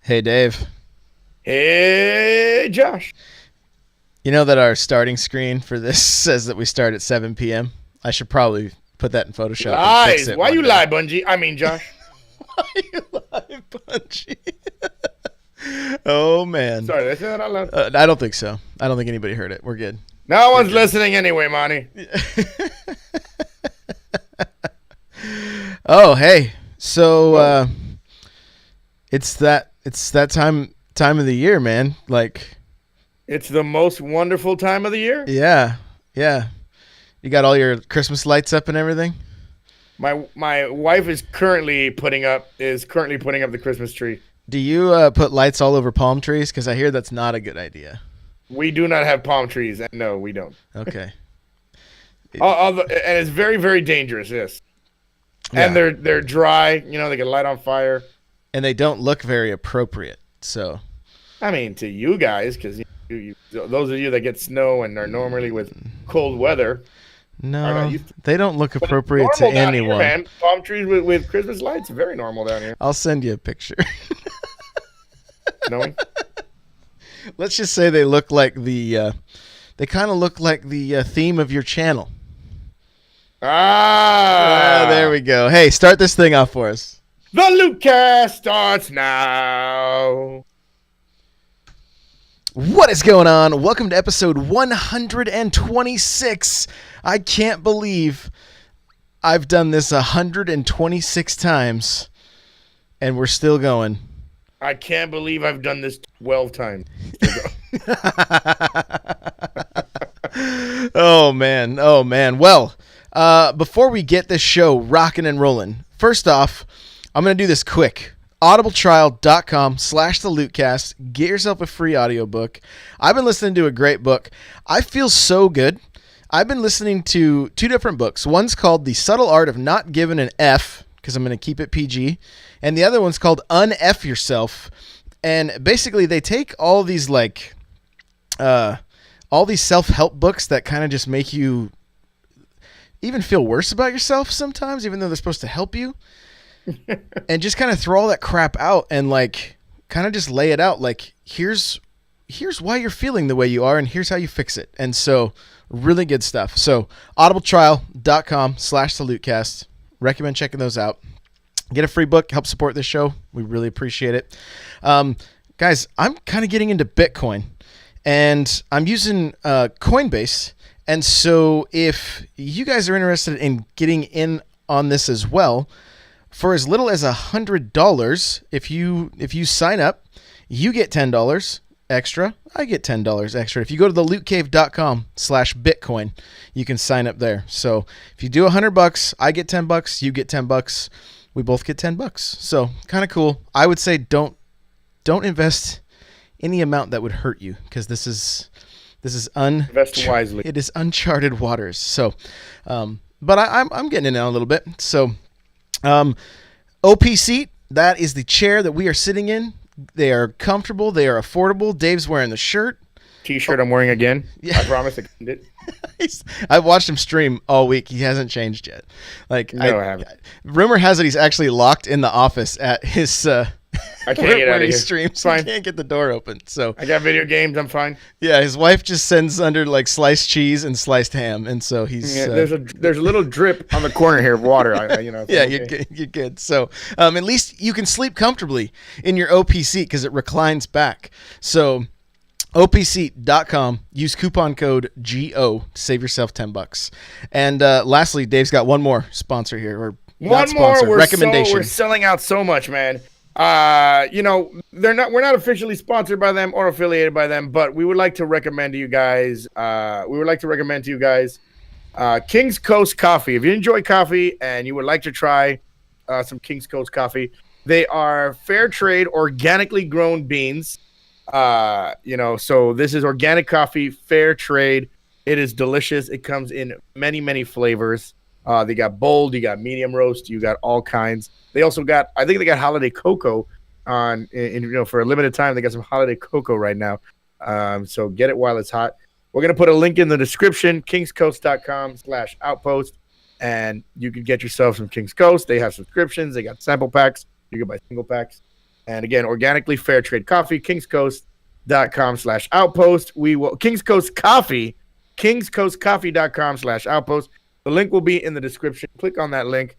Hey, Dave. Hey, Josh. You know that our starting screen for this says that we start at 7 p.m.? I should probably put that in Photoshop and fix Lies. it Why one you day. lie, Bungie? I mean, Josh. Why you lie, Punchy? Oh, man. Sorry, did I say that out loud? I don't think so. I don't think anybody heard it. We're good. No one's listening anyway, Monty. Oh, hey. So it's that time of the year, man. Like, It's the most wonderful time of the year. yeah. You got all your Christmas lights up and everything? My wife is currently putting up the Christmas tree. Do you put lights all over palm trees? Because I hear that's not a good idea. We do not have palm trees, and no, we don't. Okay. And it's very, very dangerous. Yes, and Yeah. they're dry. You know, they can light on fire. And they don't look very appropriate. So I mean, to you guys, because those of you that get snow and are normally with cold weather. no, they don't look appropriate to Normal down here, anyone. man. Palm trees with Christmas lights, very normal down here. I'll send you a picture. Knowing? Let's just say they look like they kind of look like the theme of your channel. There we go. Hey, start this thing off for us. The Loot Cast starts now. What is going on? Welcome to episode 126. I can't believe I've done this 126 times, and we're still going. I can't believe I've done this 12 times. Oh, man. Well, before we get this show rocking and rolling, first off, I'm going to do this quick. audibletrial.com/thelootcast. Get yourself a free audiobook. I've been listening to a great book. I feel so good. I've been listening to two different books. One's called The Subtle Art of Not Giving an F, because I'm going to keep it PG. And the other one's called Un-F Yourself. And basically they take all these all these self-help books that kind of just make you even feel worse about yourself sometimes, even though they're supposed to help you. And just kind of throw all that crap out and kind of just lay it out. Like, here's why you're feeling the way you are, and here's how you fix it. And so, really good stuff. So, audibletrial.com/thelootcast. Recommend checking those out. Get a free book, help support this show. We really appreciate it. Guys, I'm kind of getting into Bitcoin, and I'm using Coinbase. And so, if you guys are interested in getting in on this as well, for as little as $100, if you sign up, you get $10 extra. I get $10 extra. If you go to thelootcave.com/Bitcoin, you can sign up there. So if you do $100, I get $10. You get $10. We both get $10. So kind of cool. I would say don't invest any amount that would hurt you, because this is Invest wisely. It is uncharted waters. So, but I'm getting in a little bit. So. OP seat, that is the chair that we are sitting in. They are comfortable. They are affordable. Dave's wearing the shirt. T-shirt I'm wearing again. Yeah. I promise I cleaned it. I've watched him stream all week. He hasn't changed yet. No, I haven't. Rumor has it he's actually locked in the office at his I can't get out of he here. streams. Fine. He can't get the door open. So I got video games. I'm fine. yeah, his wife just sends under sliced cheese and sliced ham, and so he's There's a little drip on the corner here of water. yeah, you're good. So at least you can sleep comfortably in your OP seat because it reclines back. So opseat.com, use coupon code GO to save yourself $10. And lastly, Dave's got one more sponsor here, or One more. recommendation. We're selling out so much, man. We're not officially sponsored by them or affiliated by them, but we would like to recommend to you guys. King's Coast Coffee. If you enjoy coffee and you would like to try some King's Coast Coffee, they are fair trade, organically grown beans. So this is organic coffee, fair trade. It is delicious. It comes in many, many flavors. They got bold, you got medium roast, you got all kinds. They also got, I think they got holiday cocoa for a limited time. They got some holiday cocoa right now. So get it while it's hot. We're going to put a link in the description, kingscoast.com/outpost, and you can get yourself some King's Coast. They have subscriptions. They got sample packs. You can buy single packs. And again, organically fair trade coffee, kingscoast.com/outpost. We will Kings Coast Coffee, kingscoastcoffee.com/outpost. The link will be in the description. Click on that link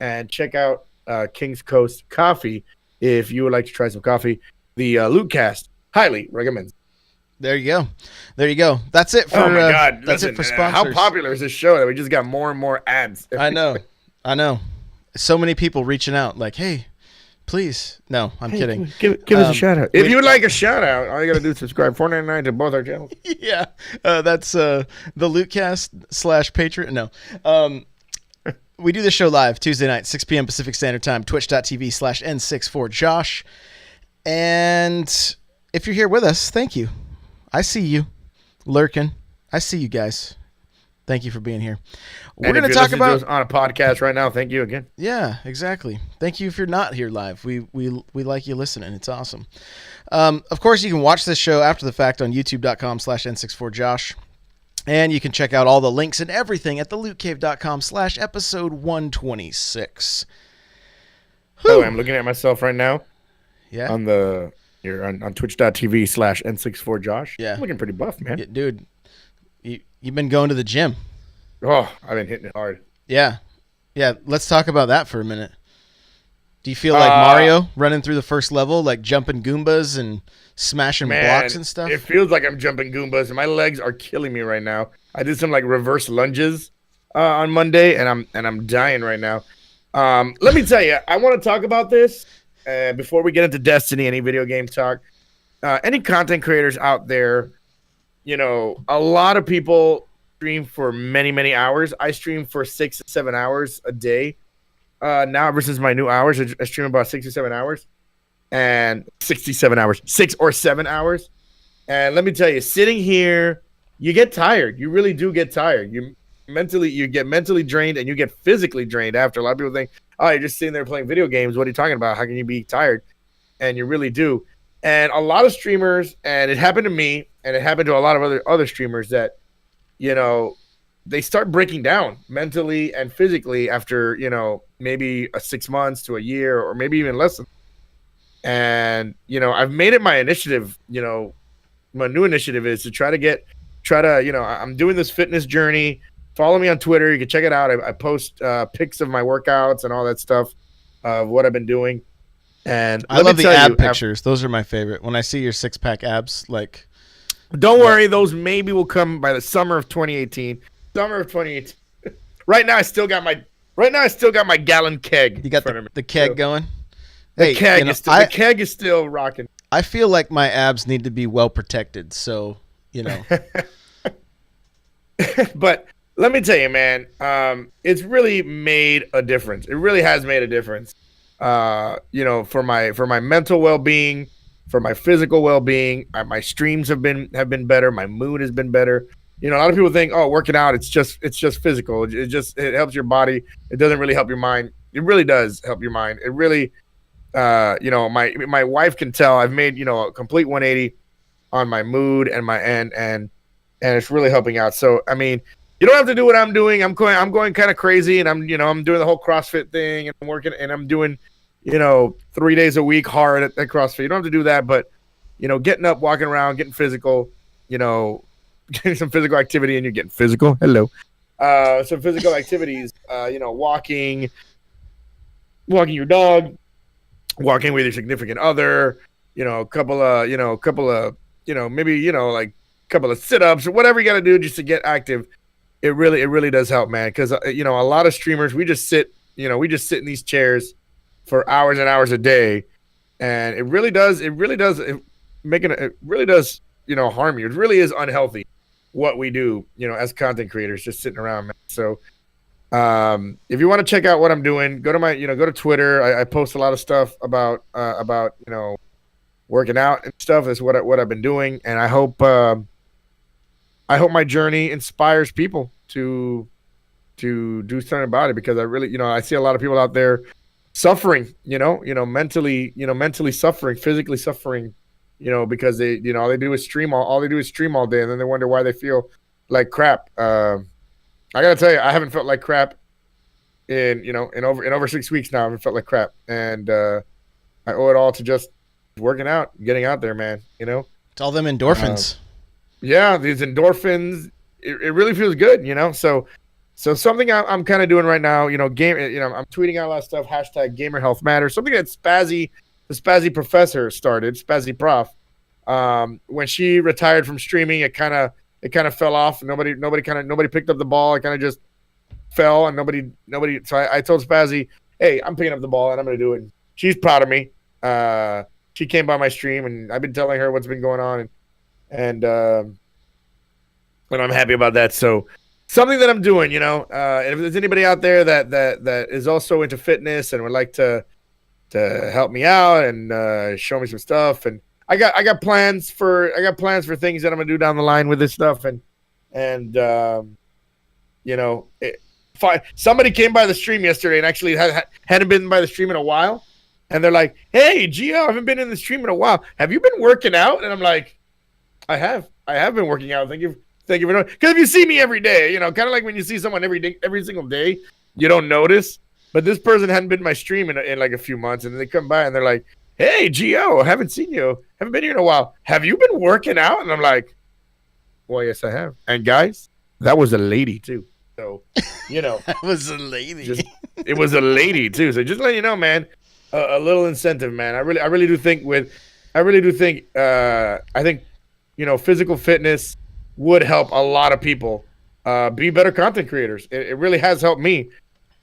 and check out Kings Coast Coffee if you would like to try some coffee. The Loot Cast highly recommends. There you go. There you go. That's it for. Oh my God! That's Listen, it for sponsors. how popular is this show that we just got more and more ads? I know. So many people reaching out, like, "Hey, please." No, I'm kidding. Give us a shout out. If you would like a shout out, all you gotta do is subscribe. $4.99 to both our channels. Yeah, that's the Lootcast / Patreon. No, we do this show live Tuesday night, 6 p.m. Pacific Standard Time, twitch.tv/N64Josh. And if you're here with us, thank you. I see you lurking. I see you guys. Thank you for being here. We're going to talk about on a podcast right now. Thank you again. Yeah, exactly. Thank you if you're not here live. We like you listening. It's awesome. Of course, you can watch this show after the fact on youtube.com/N64Josh. And you can check out all the links and everything at thelootcave.com/episode126. By the way, I'm looking at myself right now. Yeah. You're on twitch.tv/N64Josh. Yeah. I'm looking pretty buff, man. Yeah, dude, you've been going to the gym. Oh, I've been hitting it hard. Yeah. Yeah, let's talk about that for a minute. Do you feel like Mario running through the first level, like jumping Goombas and smashing blocks and stuff? It feels like I'm jumping Goombas, and my legs are killing me right now. I did some like reverse lunges on Monday, and I'm dying right now. Let me tell you, I want to talk about this before we get into Destiny, any video game talk. Any content creators out there, you know, a lot of people stream for many, many hours. I stream for 6 to 7 hours a day. Now versus my new hours, I stream about 6 or 7 hours, and 67 hours, 6 or 7 hours. And let me tell you, sitting here, you get tired. You really do get tired. You get mentally drained, and you get physically drained after. A lot of people think, oh, you're just sitting there playing video games. What are you talking about? How can you be tired? And you really do. And a lot of streamers, and it happened to me, and it happened to a lot of other streamers that, you know, they start breaking down mentally and physically after, you know, maybe 6 months to a year, or maybe even less. And, you know, I've made it my initiative, you know, my new initiative is to try to, you know, I'm doing this fitness journey. Follow me on Twitter. You can check it out. I post pics of my workouts and all that stuff of what I've been doing. And I love the ab pictures. Those are my favorite. When I see your 6-pack abs, like, don't worry, those maybe will come by the summer of 2018. Right now, I still got my gallon keg. You got the keg going. The keg is still rocking. I feel like my abs need to be well protected, so you know. But let me tell you, man, it's really made a difference. It really has made a difference. You know, for my mental well-being, for my physical well-being, my streams have been better. My mood has been better. You know, a lot of people think, oh, working out, it's just physical. It helps your body. It doesn't really help your mind. It really does help your mind. It really, you know, my wife can tell I've made, you know, a complete 180 on my mood and and it's really helping out. So, I mean, you don't have to do what I'm doing. I'm going kind of crazy, and I'm doing the whole CrossFit thing, and I'm working, and I'm doing, you know, 3 days a week hard at CrossFit. You don't have to do that, but, you know, getting up, walking around, getting physical, you know, getting some physical activity, and you're getting physical. Hello. Some physical activities, you know, walking your dog, walking with your significant other, you know, maybe, you know, like a couple of sit-ups or whatever you got to do just to get active. It really does help, man. Cause you know, a lot of streamers, we just sit in these chairs for hours and hours a day. And it really does, you know, harm you. It really is unhealthy what we do, you know, as content creators, just sitting around, man. So, if you want to check out what I'm doing, go to Twitter. I post a lot of stuff about, you know, working out and stuff. That's what I've been doing. And I hope my journey inspires people to do something about it, because I really, you know, I see a lot of people out there suffering, mentally suffering, physically suffering, you know, because they, you know, all they do is stream all day, and then they wonder why they feel like crap. I gotta tell you, I haven't felt like crap in over 6 weeks now. I haven't felt like crap, and I I owe it all to just working out, getting out there, man. You know, It's all them endorphins. yeah, these endorphins. It really feels good, you know. So something I'm kind of doing right now, you know, I'm tweeting out a lot of stuff. Hashtag Gamer Health Matters. Something that the Spazzy Professor started, Spazzy Prof. When she retired from streaming, it kind of fell off. Nobody picked up the ball. It kind of just fell, and nobody. So I told Spazzy, hey, I'm picking up the ball and I'm going to do it. And she's proud of me. She came by my stream, and I've been telling her what's been going on, and I'm happy about that. So something that I'm doing, you know, if there's anybody out there that is also into fitness and would like to help me out and show me some stuff, and I got plans for things that I'm gonna do down the line with this stuff, and you know, somebody came by the stream yesterday and actually hadn't been by the stream in a while, and they're like, "Hey, Gio, I haven't been in the stream in a while. Have you been working out?" And I'm like, I have been working out. Thank you for knowing. Because if you see me every day, you know, kind of like when you see someone every single day, you don't notice. But this person hadn't been in my stream in like a few months, and then they come by and they're like, "Hey, Gio, haven't seen you. Haven't been here in a while. Have you been working out?" And I'm like, "Well, yes, I have." And guys, that was a lady too. So, you know, That was a lady. It was a lady too. So just let you know, man, a little incentive, man. I really do think I think, you know, physical fitness would help a lot of people be better content creators. It really has helped me,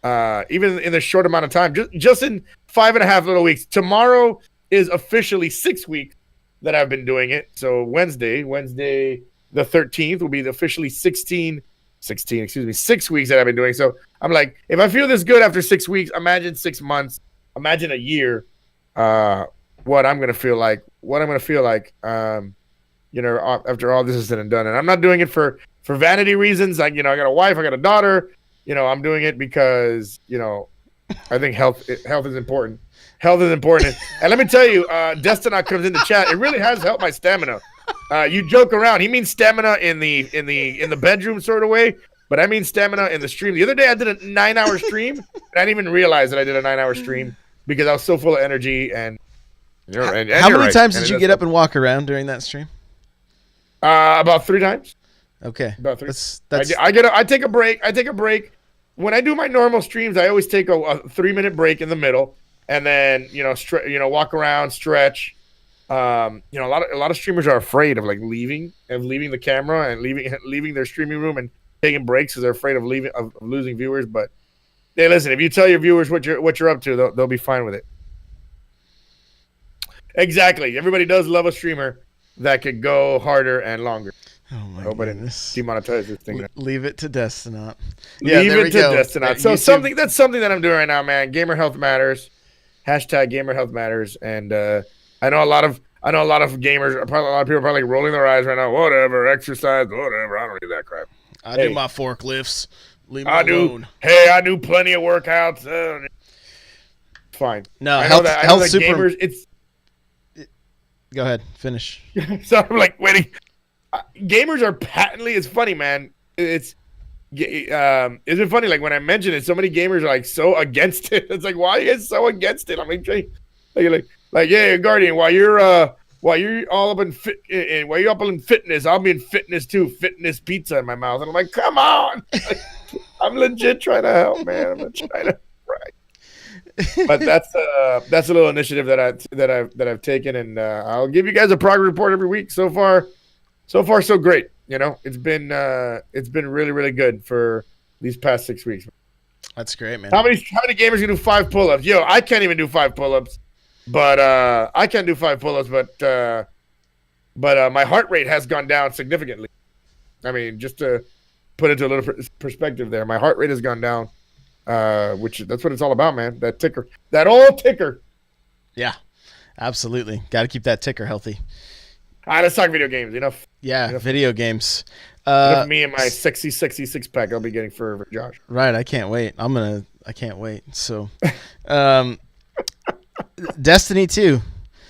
even in the short amount of time. Just in 5.5 little weeks. Tomorrow is officially 6 weeks that I've been doing it. So Wednesday the 13th will be the officially 6 weeks that I've been doing. So I'm like, if I feel this good after 6 weeks, imagine 6 months, imagine a year, what I'm gonna feel like. You know, after all this is said and done. And I'm not doing it for vanity reasons. Like, you know, I got a wife, I got a daughter. You know, I'm doing it because, you know, I think health is important. Health is important. And let me tell you, Destinot comes in the chat. It really has helped my stamina. You joke around. He means stamina in the bedroom sort of way, but I mean stamina in the stream. The other day I did a 9-hour stream, and I didn't even realize that I did a 9-hour stream because I was so full of energy. And you know, and how many times did you get up and walk around during that stream? About 3 times. Okay. About 3. That's I take a break. When I do my normal streams, I always take a 3-minute break in the middle, and then, you know, walk around, stretch. You know, a lot of streamers are afraid of leaving the camera and leaving their streaming room and taking breaks because they're afraid of losing viewers. But hey, listen, if you tell your viewers what you're up to, they'll be fine with it. Exactly. Everybody does love a streamer that could go harder and longer. Oh my goodness! Demonetize this thing. Leave it to Destinot. Yeah, leave it to Destinot. So that's something that I'm doing right now, man. Gamer Health Matters. Hashtag Gamer Health Matters. And I know a lot of gamers. A lot of people are probably rolling their eyes right now. Whatever, exercise, whatever. I don't do that crap. I do my forklifts. Leave me alone. I do plenty of workouts. Fine. No, I know that gamers. Go ahead, finish. So I'm like waiting. Gamers are patently. It's funny, man. It's been funny. Like when I mention it, so many gamers are like so against it. It's like, why are you guys so against it? I'm like, yeah, Guardian. While you're all up in while you're up in fitness, I'll be in fitness too. Fitness pizza in my mouth, and I'm like, come on. I'm legit trying to help, man. I'm not trying to. Right. But that's a little initiative that I've taken, and I'll give you guys a progress report every week. So far, so great. You know, it's been really, really good for these past 6 weeks. That's great, man. How many gamers can do 5 pull-ups? Yo, I can't even do 5 pull-ups, but I can't do 5 pull-ups, but my heart rate has gone down significantly. I mean, just to put it to a little perspective there, my heart rate has gone down. Which that's what it's all about, man. That ticker, that old ticker. Yeah, absolutely. Got to keep that ticker healthy. All right, let's talk video games. Enough. Yeah, video games. Me and my sexy 6-pack I'll be getting for Josh. Right, I can't wait. I can't wait. So, Destiny 2.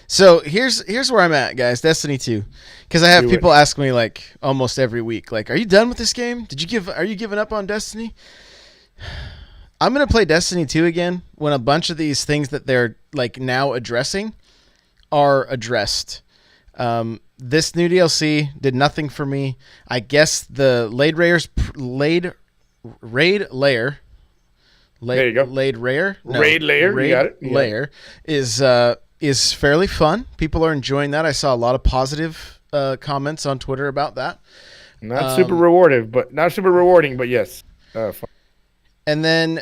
So here's where I'm at, guys. Destiny 2, because I have people ask me like almost every week, like, "Are you done with this game? Are you giving up on Destiny?" I'm going to play Destiny 2 again when a bunch of these things that they're like now addressing are addressed. This new DLC did nothing for me. I guess the raid layer. There you go. Laid rare. No, Raid layer. Raid You got it. layer is fairly fun. People are enjoying that. I saw a lot of positive comments on Twitter about that. Not super rewarding, but yes. Fun. And then,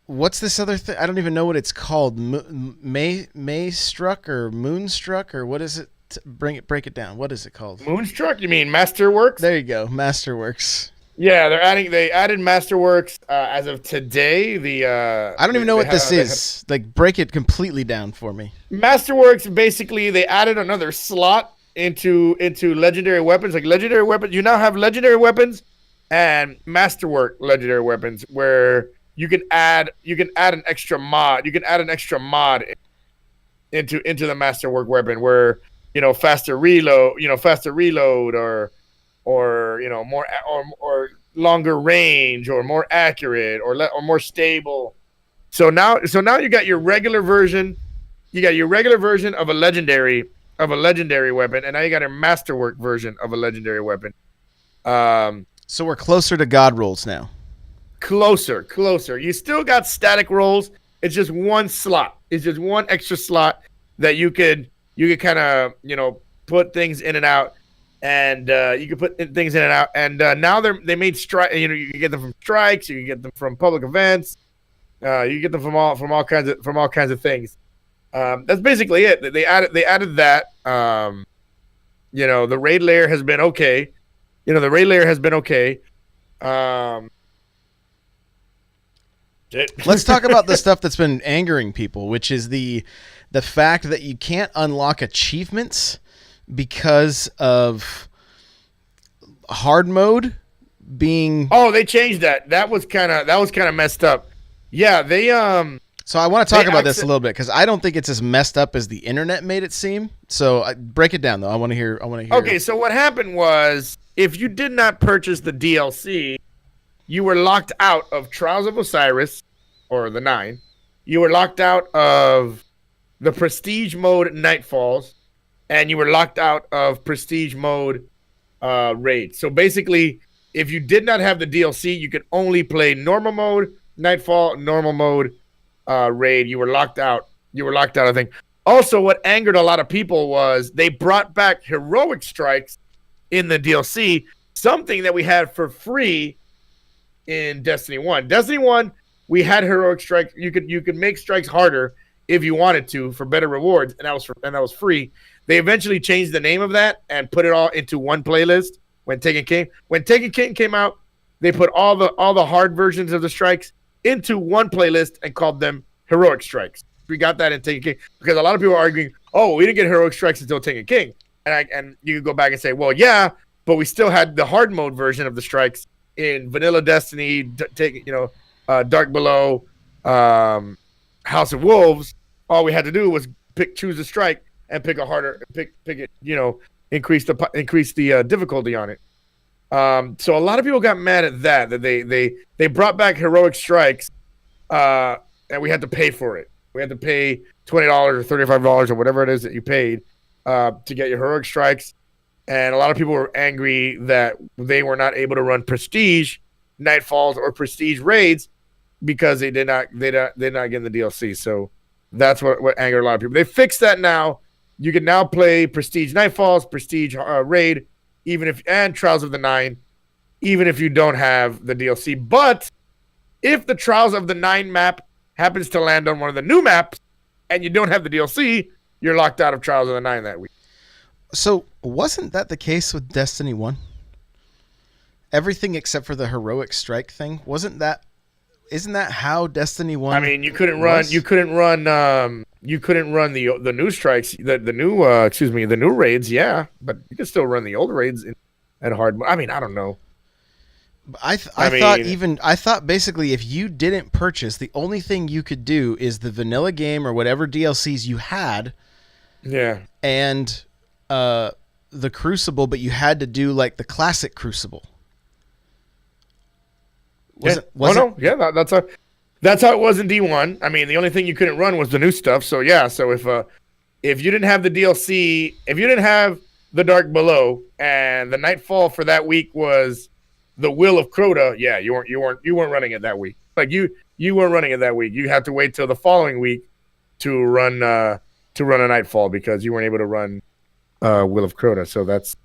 what's this other thing? I don't even know what it's called. Maystruck or Moonstruck or what is it? Break it down. What is it called? Moonstruck? You mean Masterworks? There you go, Masterworks. Yeah, they added Masterworks as of today. I don't even know what this is. Like, break it completely down for me. Masterworks, basically, they added another slot into legendary weapons. Like legendary weapons, you now have legendary weapons and Masterwork legendary weapons where you can add an extra mod. You can add an extra mod into the Masterwork weapon where faster reload, or more or longer range or more accurate or more stable. So now you got your regular version. You got your regular version of a legendary weapon, and now you got a Masterwork version of a legendary weapon. So we're closer to God rolls now. Closer. You still got static rolls. It's just one slot. It's just one extra slot that you could kind of put things in and out. And you can put things in and out, and now they made strike. You can get them from strikes, you can get them from public events, you can get them from all kinds of things. That's basically it. They added that. The raid layer has been okay. Let's talk about the stuff that's been angering people, which is the fact that you can't unlock achievements because of hard mode being. Oh, they changed that. That was kind of messed up. Yeah, they So I want to talk about this a little bit because I don't think it's as messed up as the internet made it seem. So break it down though. I want to hear. Okay, so what happened was if you did not purchase the DLC, you were locked out of Trials of Osiris or the 9. You were locked out of the Prestige mode Nightfalls. And you were locked out of Prestige mode Raid. So basically, if you did not have the DLC, you could only play normal mode, Nightfall, normal mode, Raid. You were locked out. I think. Also, what angered a lot of people was they brought back heroic strikes in the DLC, something that we had for free in Destiny 1. Destiny 1, we had heroic strikes. You could make strikes harder if you wanted to for better rewards, and that was free. They eventually changed the name of that and put it all into one playlist when Taken King. When Taken King came out, they put all the hard versions of the strikes into one playlist and called them heroic strikes. We got that in Taken King because a lot of people are arguing, "Oh, we didn't get heroic strikes until Taken King." And you can go back and say, "Well, yeah, but we still had the hard mode version of the strikes in Vanilla Destiny, Dark Below, House of Wolves. All we had to do was choose a strike and pick a harder pick it, increase the difficulty on it. So a lot of people got mad at that they brought back heroic strikes, and we had to pay for it. We had to pay $20 or $35 or whatever it is that you paid to get your heroic strikes. And a lot of people were angry that they were not able to run Prestige Nightfalls or Prestige Raids because they did not get in the DLC. So that's what angered a lot of people. They fixed that now. You can now play Prestige Nightfalls, Prestige Raid, and Trials of the 9, even if you don't have the DLC. But if the Trials of the 9 map happens to land on one of the new maps and you don't have the DLC, you're locked out of Trials of the 9 that week. So wasn't that the case with Destiny 1? Everything except for the heroic strike thing. Isn't that how Destiny 1 I mean, you couldn't run the new strikes, the new raids, yeah, but you can still run the old raids at hard mode. I mean, I don't know. I thought basically if you didn't purchase, the only thing you could do is the vanilla game or whatever DLCs you had. Yeah. And the Crucible, but you had to do like the classic Crucible. That's That's how it was in D1. I mean, the only thing you couldn't run was the new stuff. So yeah, so if you didn't have the DLC, if you didn't have the Dark Below, and the Nightfall for that week was the Will of Crota, yeah, you weren't running it that week. Like you weren't running it that week. You had to wait till the following week to run a Nightfall because you weren't able to run Will of Crota. So that's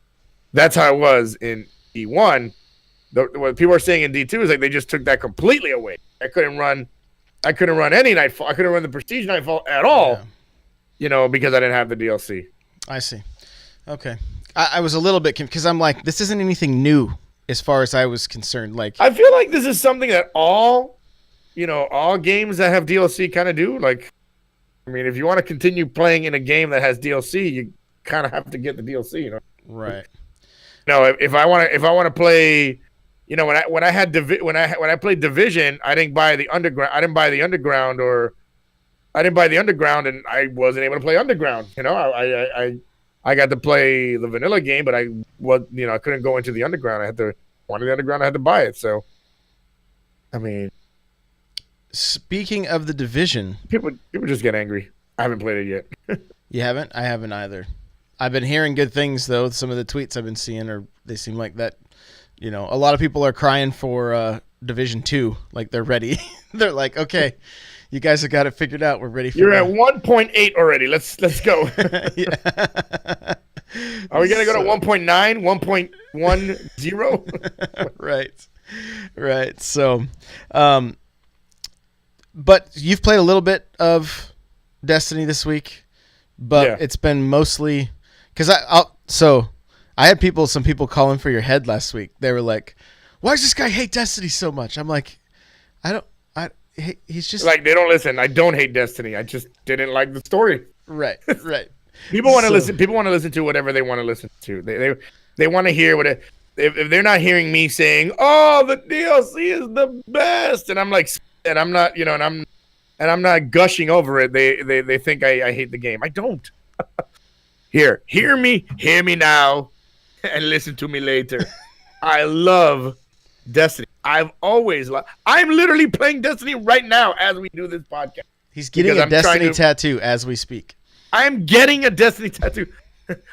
how it was in D1. What people are saying in D2 is like they just took that completely away. I couldn't run any Nightfall. I couldn't run the Prestige Nightfall at all, because I didn't have the DLC. I see. Okay. I was a little bit because I'm like, this isn't anything new as far as I was concerned. Like, I feel like this is something that all games that have DLC kind of do. Like, I mean, if you want to continue playing in a game that has DLC, you kind of have to get the DLC. Right. No, if I want to play, when I played Division, I didn't buy the underground. I didn't buy the underground, and I wasn't able to play underground. I got to play the vanilla game, but I couldn't go into the underground. Wanted the underground. I had to buy it. So, I mean, speaking of the Division, people just get angry. I haven't played it yet. You haven't? I haven't either. I've been hearing good things though. Some of the tweets I've been seeing they seem like that. A lot of people are crying for Division 2. Like they're ready. They're like, okay, you guys have got it figured out. We're ready for You're at 1.8 already. Let's go. Yeah. Are we gonna go to 1.9, 1.10? Right. So, but you've played a little bit of Destiny this week, but It's been mostly because I had some people calling for your head last week. They were like, "Why does this guy hate Destiny so much?" I'm like, he's just like, they don't listen. I don't hate Destiny. I just didn't like the story. Right. People want to listen. People want to listen to whatever they want to listen to. They want to hear if they're not hearing me saying, "Oh, the DLC is the best," and I'm like, and I'm not, and I'm not gushing over it. They think I hate the game. I don't. Hear me now, and listen to me later. I love Destiny. I'm literally playing Destiny right now as we do this podcast. He's getting a Destiny tattoo as we speak. I'm getting a Destiny tattoo.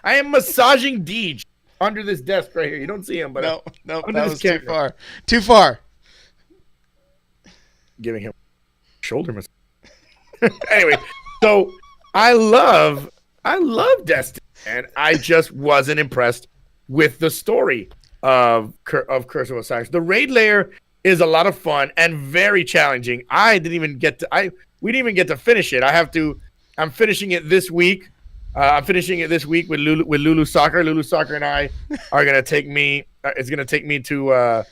I am massaging Deej under this desk right here. You don't see him, but no, that was too far. Too far. Giving him shoulder massage. Anyway, so I love Destiny, and I just wasn't impressed with the story of Curse of Osiris. The raid layer is a lot of fun and very challenging. We didn't even get to finish it. I'm finishing it this week. I'm finishing it this week with Lulu Soccer. Lulu Soccer and I are gonna take me. It's gonna take me to. I'm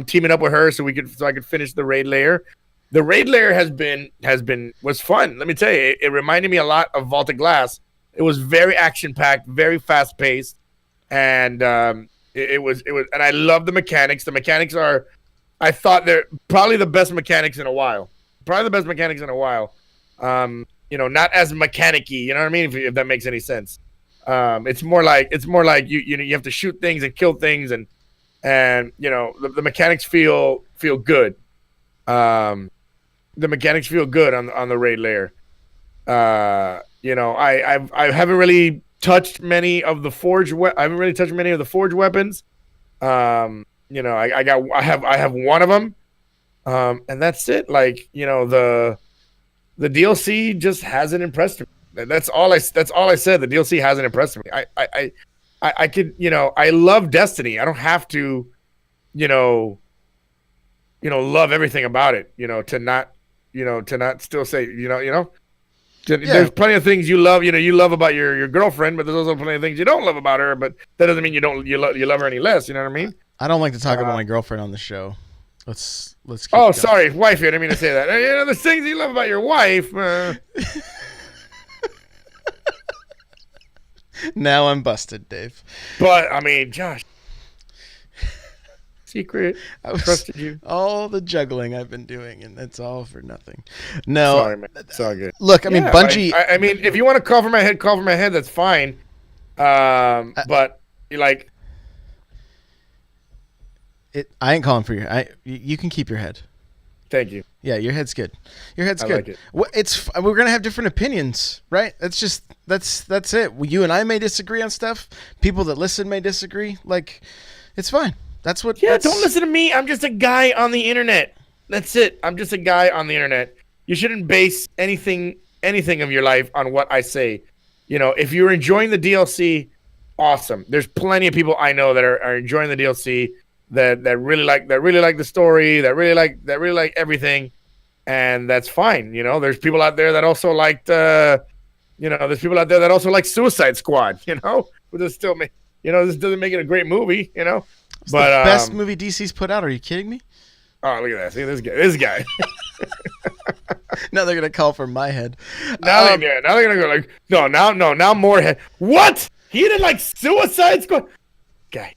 teaming up with her so I could finish the raid layer. The raid layer was fun. Let me tell you, it reminded me a lot of Vault of Glass. It was very action packed, very fast paced, and it was. And I love the mechanics. The mechanics I thought they're probably the best mechanics in a while. Not as mechanic-y, you know what I mean? If that makes any sense. It's more like you have to shoot things and kill things, and the mechanics feel good. The mechanics feel good on the raid layer. I haven't really touched many of the forge. I haven't really touched many of the forge weapons. I have one of them, and that's it. Like, the DLC just hasn't impressed me. That's all I said. The DLC hasn't impressed me. I could, I love Destiny. I don't have to, love everything about it, to not still say, there's plenty of things you love, you love about your girlfriend, but there's also plenty of things you don't love about her, but that doesn't mean you love her any less. You know what I mean? I don't like to talk about my girlfriend on the show. Let's keep going. Sorry, wife. I didn't mean to say that. There's things you love about your wife. Now I'm busted, Dave. But I mean, Josh, secret. I trusted you. All the juggling I've been doing, and it's all for nothing. No, sorry, man. It's all good. Look, I mean, Bungie. I mean, if you want to call for my head, that's fine. But like. I ain't calling for your. You can keep your head. Thank you. Yeah, your head's good. Your head's I good. like it. We're gonna have different opinions, right? That's it. You and I may disagree on stuff. People that listen may disagree. Like, it's fine. That's what. Yeah, don't listen to me. I'm just a guy on the internet. That's it. I'm just a guy on the internet. You shouldn't base anything of your life on what I say. You know, if you're enjoying the DLC, awesome. There's plenty of people I know that are enjoying the DLC that really like the story, that really like everything, and that's fine. You know, there's people out there that also liked there's people out there that also like Suicide Squad, you know, which is still this doesn't make it a great movie, you know. It's but the best movie DC's put out. Are you kidding me? Oh, look at that. See this guy. Now they're gonna call for my head. Now they're gonna go like, now more head. What? He didn't like Suicide Squad? Guy.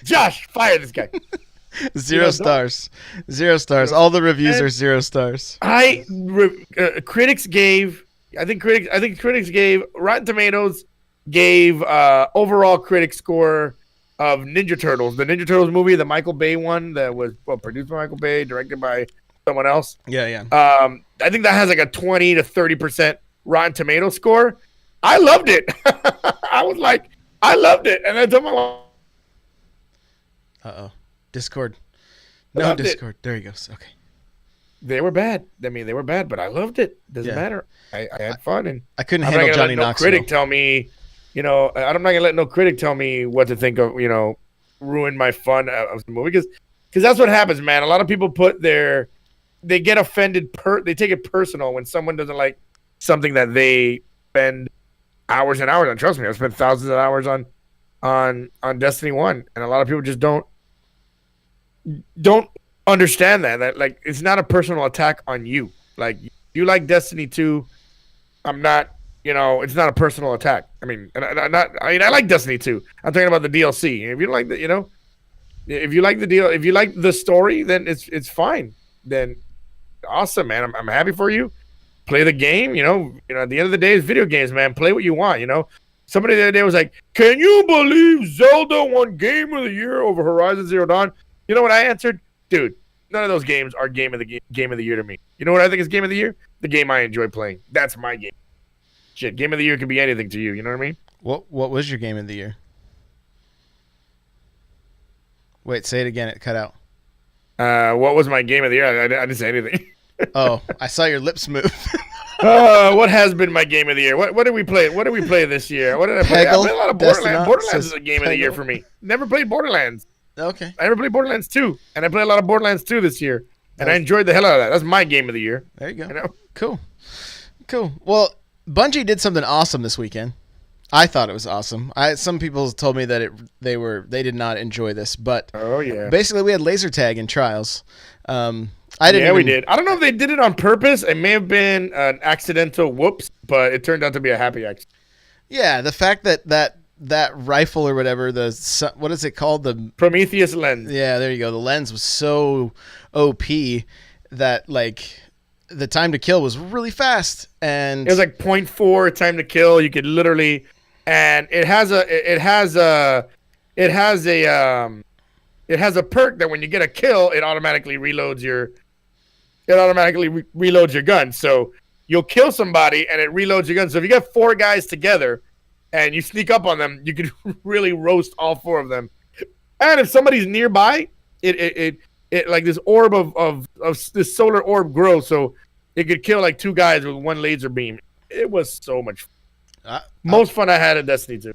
Josh, fire this guy. Zero stars. 0 stars. All the reviews are 0 stars. Critics gave Rotten Tomatoes gave overall critic score of Ninja Turtles, the Ninja Turtles movie, the Michael Bay one that was produced by Michael Bay, directed by someone else. Yeah. I think that has like a 20 to 30% Rotten Tomato score. I loved it. I was like, I loved it, and I told my wife. Discord. No Discord. There he goes. Okay. They were bad. I mean, they were bad, but I loved it. Doesn't matter. I had fun, and I couldn't handle Johnny Knoxville. Critic tell me, I'm not gonna let no critic tell me what to think of. Ruin my fun of the movie because that's what happens, man. A lot of people they get offended. They take it personal when someone doesn't like something that they spend hours and hours on. Trust me, I've spent thousands of hours on Destiny 1, and a lot of people just don't understand that like it's not a personal attack on you. Like, you like Destiny 2, I'm not, it's not a personal attack. I mean, I like Destiny 2. I'm talking about the DLC. If you don't like the, if you like if you like the story, then it's fine. Then awesome, man. I'm happy for you. Play the game, at the end of the day, it's video games, man. Play what you want, Somebody the other day was like, can you believe Zelda won Game of the Year over Horizon Zero Dawn? You know what I answered? Dude, none of those games are game of the year to me. You know what I think is game of the year? The game I enjoy playing. That's my game. Shit, game of the year could be anything to you. You know what I mean? What was your game of the year? Wait, say it again. It cut out. What was my game of the year? I didn't say anything. Oh, I saw your lips move. What has been my game of the year? What did we play? What did we play this year? What did I play? I played a lot of Borderlands. Borderlands is a game of the year for me. Never played Borderlands. Okay. I never played Borderlands 2, and I played a lot of Borderlands 2 this year, and I enjoyed the hell out of that. That's my game of the year. There you go. Cool. Well, Bungie did something awesome this weekend. I thought it was awesome. Some people told me that they did not enjoy this, but basically we had laser tag in Trials. We did. I don't know if they did it on purpose. It may have been an accidental whoops, but it turned out to be a happy accident. Yeah, the fact that rifle or whatever, what is it called? The Prometheus lens. Yeah, there you go. The lens was so OP that like the time to kill was really fast, and it was like 0.4 time to kill. You could literally, and it has a perk that when you get a kill, it automatically reloads your gun. So you'll kill somebody and it reloads your gun. So if you get 4 guys together and you sneak up on them, you can really roast all 4 of them. And if somebody's nearby, it like this orb of this solar orb grows, so it could kill like 2 guys with 1 laser beam. It was so much fun. Most fun I had in Destiny 2.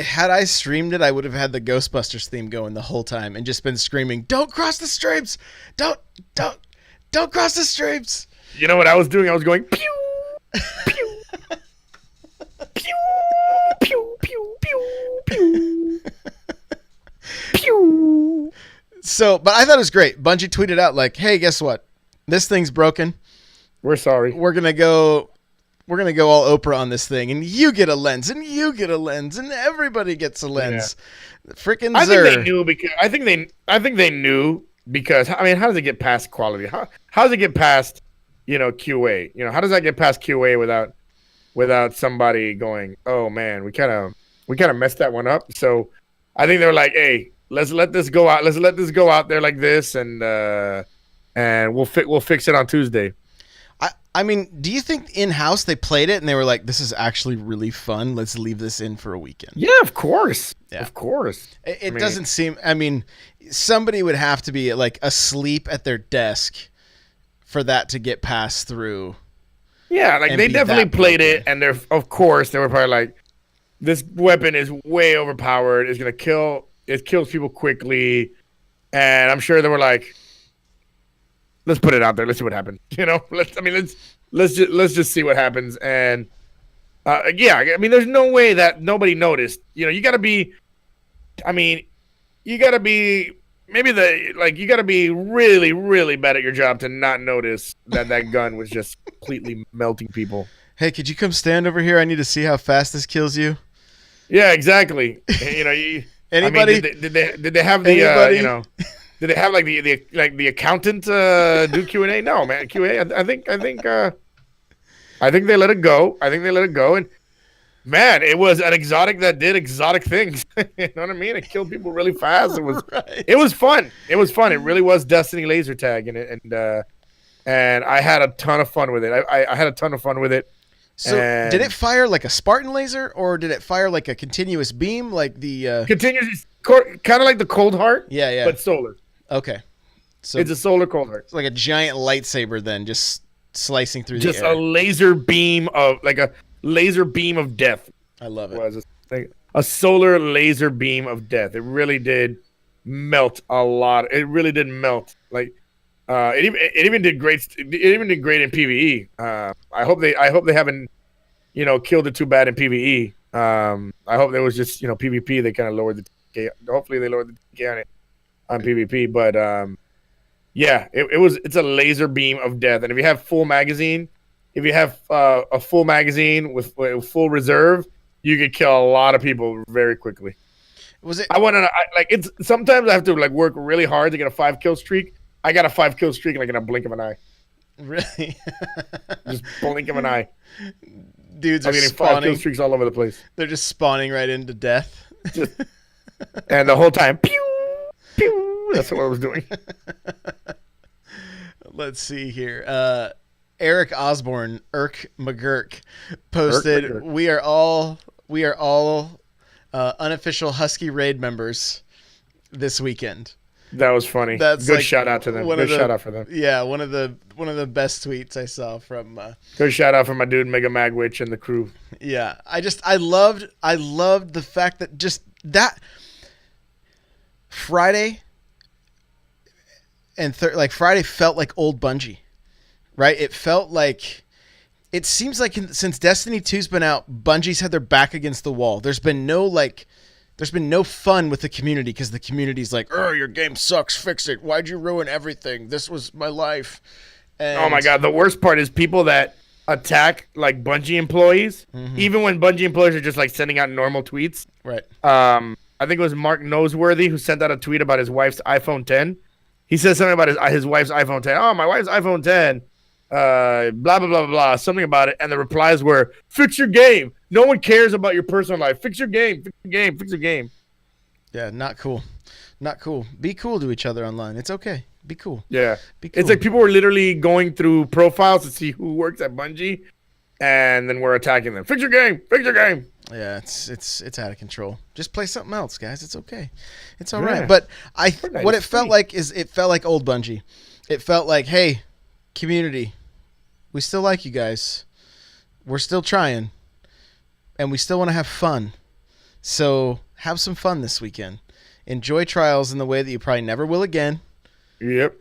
Had I streamed it, I would have had the Ghostbusters theme going the whole time and just been screaming, "Don't cross the streams! Don't cross the streams!" You know what I was doing? I was going pew pew pew pew pew pew pew pew. So, but I thought it was great. Bungie tweeted out like, "Hey, guess what? This thing's broken. We're sorry. We're gonna go all Oprah on this thing, and you get a lens, and you get a lens, and everybody gets a lens." Yeah. Freaking I think they knew because I think they knew because I mean, how does it get past quality? How does it get past QA? How does that get past QA without somebody going, "Oh man, we kind of messed that one up." So I think they were like, "Hey, let's let this go out. Let's let this go out there like this, and and we'll fix it on Tuesday. I mean, do you think in-house they played it and they were like, this is actually really fun. Let's leave this in for a weekend. Yeah, of course. Yeah. Of course. It doesn't seem, I mean, somebody would have to be like asleep at their desk for that to get passed through. Yeah, like they definitely played it, and they were probably like, this weapon is way overpowered. It's gonna kill. It kills people quickly, and I'm sure they were like, let's put it out there. Let's see what happens. You know, let's just see what happens. And yeah, I mean, there's no way that nobody noticed. You know, you got to be. I mean, you got to be you got to be really, really bad at your job to not notice that gun was just completely melting people. Hey, could you come stand over here? I need to see how fast this kills you. Yeah, exactly. You know, anybody? I mean, did they have the you know? Did they have like the accountant do Q&A? No, man. QA. I think they let it go. And man, it was an exotic that did exotic things. You know what I mean? It killed people really fast. It was right. It was fun. It was fun. It really was Destiny laser tag in it, and I had a ton of fun with it. I had a ton of fun with it. So did it fire like a Spartan laser, or did it fire like a continuous beam, like the continuous, kind of like the Cold Heart? Yeah, but solar. Okay, so it's a solar Cold Heart. It's like a giant lightsaber, then just slicing through just the air. A laser beam of death. I love it. Was a solar laser beam of death. It really did melt a lot. It really did melt. Like it even did great. It even did great in PvE. I hope they haven't, you know, killed it too bad in PvE. I hope there was just, you know, PvP. They kind of lowered the TK. Hopefully they lowered the TK on it on PvP. But yeah, it's a laser beam of death. And if you have full magazine, a full magazine with full reserve, you could kill a lot of people very quickly. Was it? It's sometimes I have to like work really hard to get a 5-kill streak. I got a 5-kill streak like in a blink of an eye. Really? Just blink of an eye. Dudes are getting spawning. 5-kill streaks all over the place. They're just spawning right into death. And the whole time, pew, pew. That's what I was doing. Let's see here. Eric Osborne, Irk McGurk, posted, "We are all unofficial Husky Raid members this weekend." That was funny. That's good, like, shout out to them. Good shout out for them. Yeah, one of the best tweets I saw from. Good shout out for my dude Mega Magwitch and the crew. Yeah, I loved the fact that just that Friday and Friday felt like old Bungie, right? It felt like, it seems like since Destiny 2's been out, Bungie's had their back against the wall. There's been no fun with the community because the community's like, "Oh, your game sucks. Fix it. Why'd you ruin everything? This was my life." And oh my god, the worst part is people that attack like Bungie employees, even when Bungie employees are just like sending out normal tweets. Right. I think it was Mark Noseworthy who sent out a tweet about his wife's iPhone 10. He said something about his wife's iPhone 10. Oh, my wife's iPhone 10. Blah blah blah blah blah. Something about it, and the replies were, "Fix your game. No one cares about your personal life. Fix your game. Fix your game. Fix your game." Yeah, not cool. Not cool. Be cool to each other online. It's okay. Be cool. Yeah. Be cool. It's like people were literally going through profiles to see who works at Bungie, and then we're attacking them. Fix your game. Fix your game. Yeah, it's out of control. Just play something else, guys. It's okay. It's all right. But what it felt like is it felt like old Bungie. It felt like, hey, community, we still like you guys. We're still trying, and we still want to have fun. So have some fun this weekend. Enjoy Trials in the way that you probably never will again. Yep.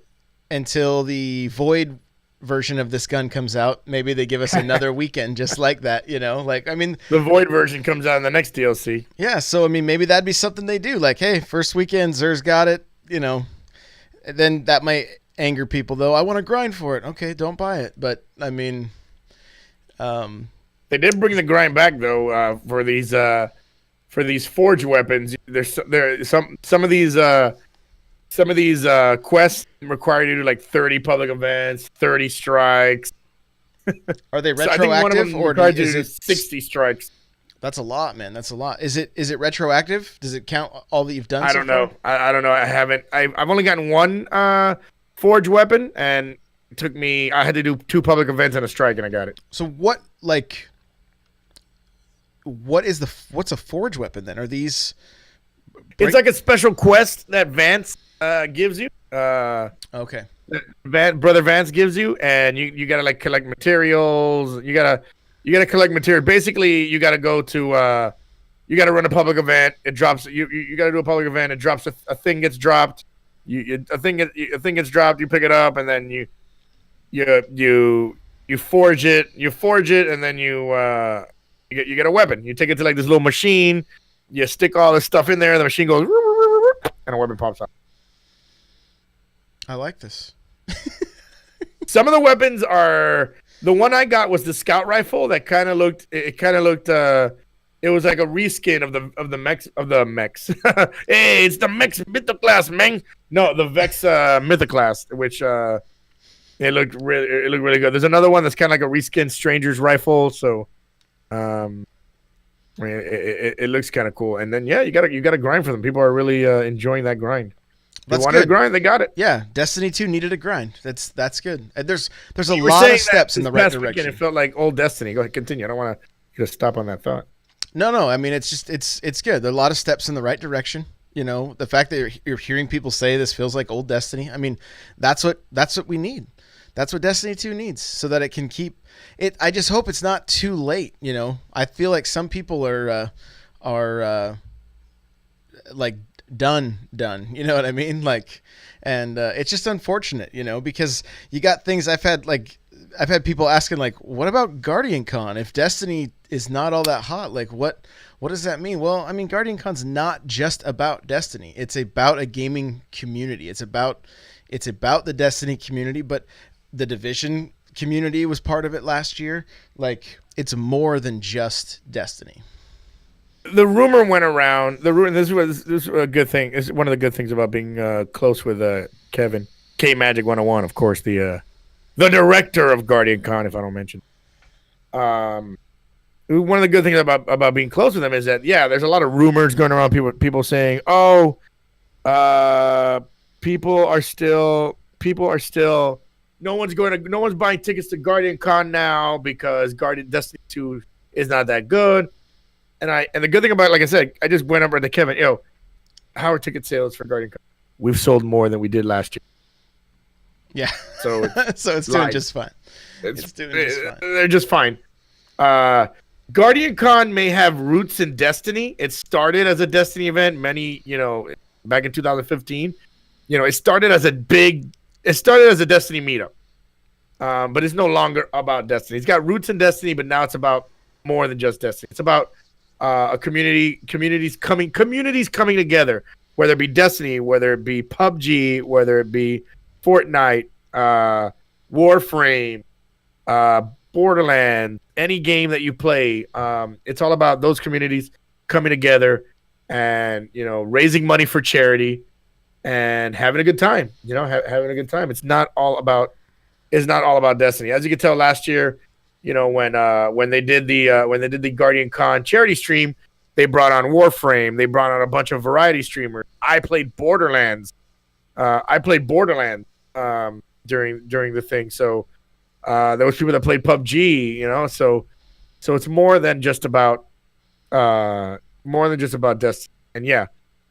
Until the Void version of this gun comes out. Maybe they give us another weekend just like that, you know? Like, I mean, the Void version comes out in the next DLC. Yeah, so I mean, maybe that'd be something they do. Like, hey, first weekend, Zer's got it, you know. Then that might anger people, though. I want to grind for it. Okay, don't buy it. But I mean, they did bring the grind back though for these forge weapons. There's some of these quests require you to do like 30 public events, 30 strikes. Are they So I retroactive, think one of them or requires you is to do it 60 strikes? That's a lot, man. That's a lot. Is it retroactive? Does it count all that you've done? I don't know. I don't know. I haven't. I've only gotten one forge weapon, and it took me. I had to do 2 public events and a strike, and I got it. So what's a forge weapon then? Are these? It's like a special quest that Vance gives you. Okay. Brother Vance gives you, and you gotta like collect materials. You gotta collect material. Basically, you gotta go to you gotta run a public event. It drops. You gotta do a public event. It drops. A thing gets dropped. A thing gets dropped. You pick it up, and then you forge it. You forge it, and then you get a weapon. You take it to like this little machine. You stick all this stuff in there, and the machine goes, and a weapon pops out. I like this. Some of the weapons are the one I got was the scout rifle that kind of looked. It was like a reskin of the mechs. Hey, it's the mechs mythoclast, man. No, the Vex mythoclast, which it looked really good. There's another one that's kind of like a reskin Stranger's rifle. So, it looks kind of cool. And then you gotta grind for them. People are really enjoying that grind. They wanted to grind, they got it. Yeah, Destiny 2 needed a grind. That's good. And there's a lot of steps in the right direction. It felt like old Destiny. Go ahead, continue. I don't want to stop on that thought. No. I mean, it's good. There are a lot of steps in the right direction. You know, the fact that you're hearing people say this feels like old Destiny. I mean, that's what we need. That's what Destiny 2 needs, so that it can keep it. I just hope it's not too late. You know, I feel like some people are like done. You know what I mean? Like, and it's just unfortunate, you know, because you got things. I've had people asking like, what about Guardian Con? If Destiny is not all that hot, like what does that mean? Well, I mean, Guardian Con's not just about Destiny. It's about a gaming community. It's about the Destiny community, but the Division community was part of it last year. Like, it's more than just Destiny. The rumor went around. This was a good thing. It's one of the good things about being close with Kevin K Magic 101, of course, the director of Guardian Con. If I don't mention, one of the good things about being close with him is that there's a lot of rumors going around. People saying, people are still. No one's buying tickets to Guardian Con now because Destiny 2 is not that good. And the good thing about it, like I said, I just went over to Kevin. How are ticket sales for Guardian Con? We've sold more than we did last year. Yeah. So it's doing just fine. It's doing just fine. They're just fine. Guardian Con may have roots in Destiny. It started as a Destiny event back in 2015. It started as a Destiny meetup. But it's no longer about Destiny. It's got roots in Destiny, but now it's about more than just Destiny. It's about a communities coming together, whether it be Destiny, whether it be PUBG, whether it be Fortnite, Warframe, Borderlands, any game that you play. It's all about those communities coming together and raising money for charity and having a good time. Having a good time. It's not all about Destiny. As you can tell, last year, when they did the Guardian Con charity stream, they brought on Warframe. They brought on a bunch of variety streamers. I played Borderlands. During the thing. So there was people that played PUBG. So it's more than just about Destiny. And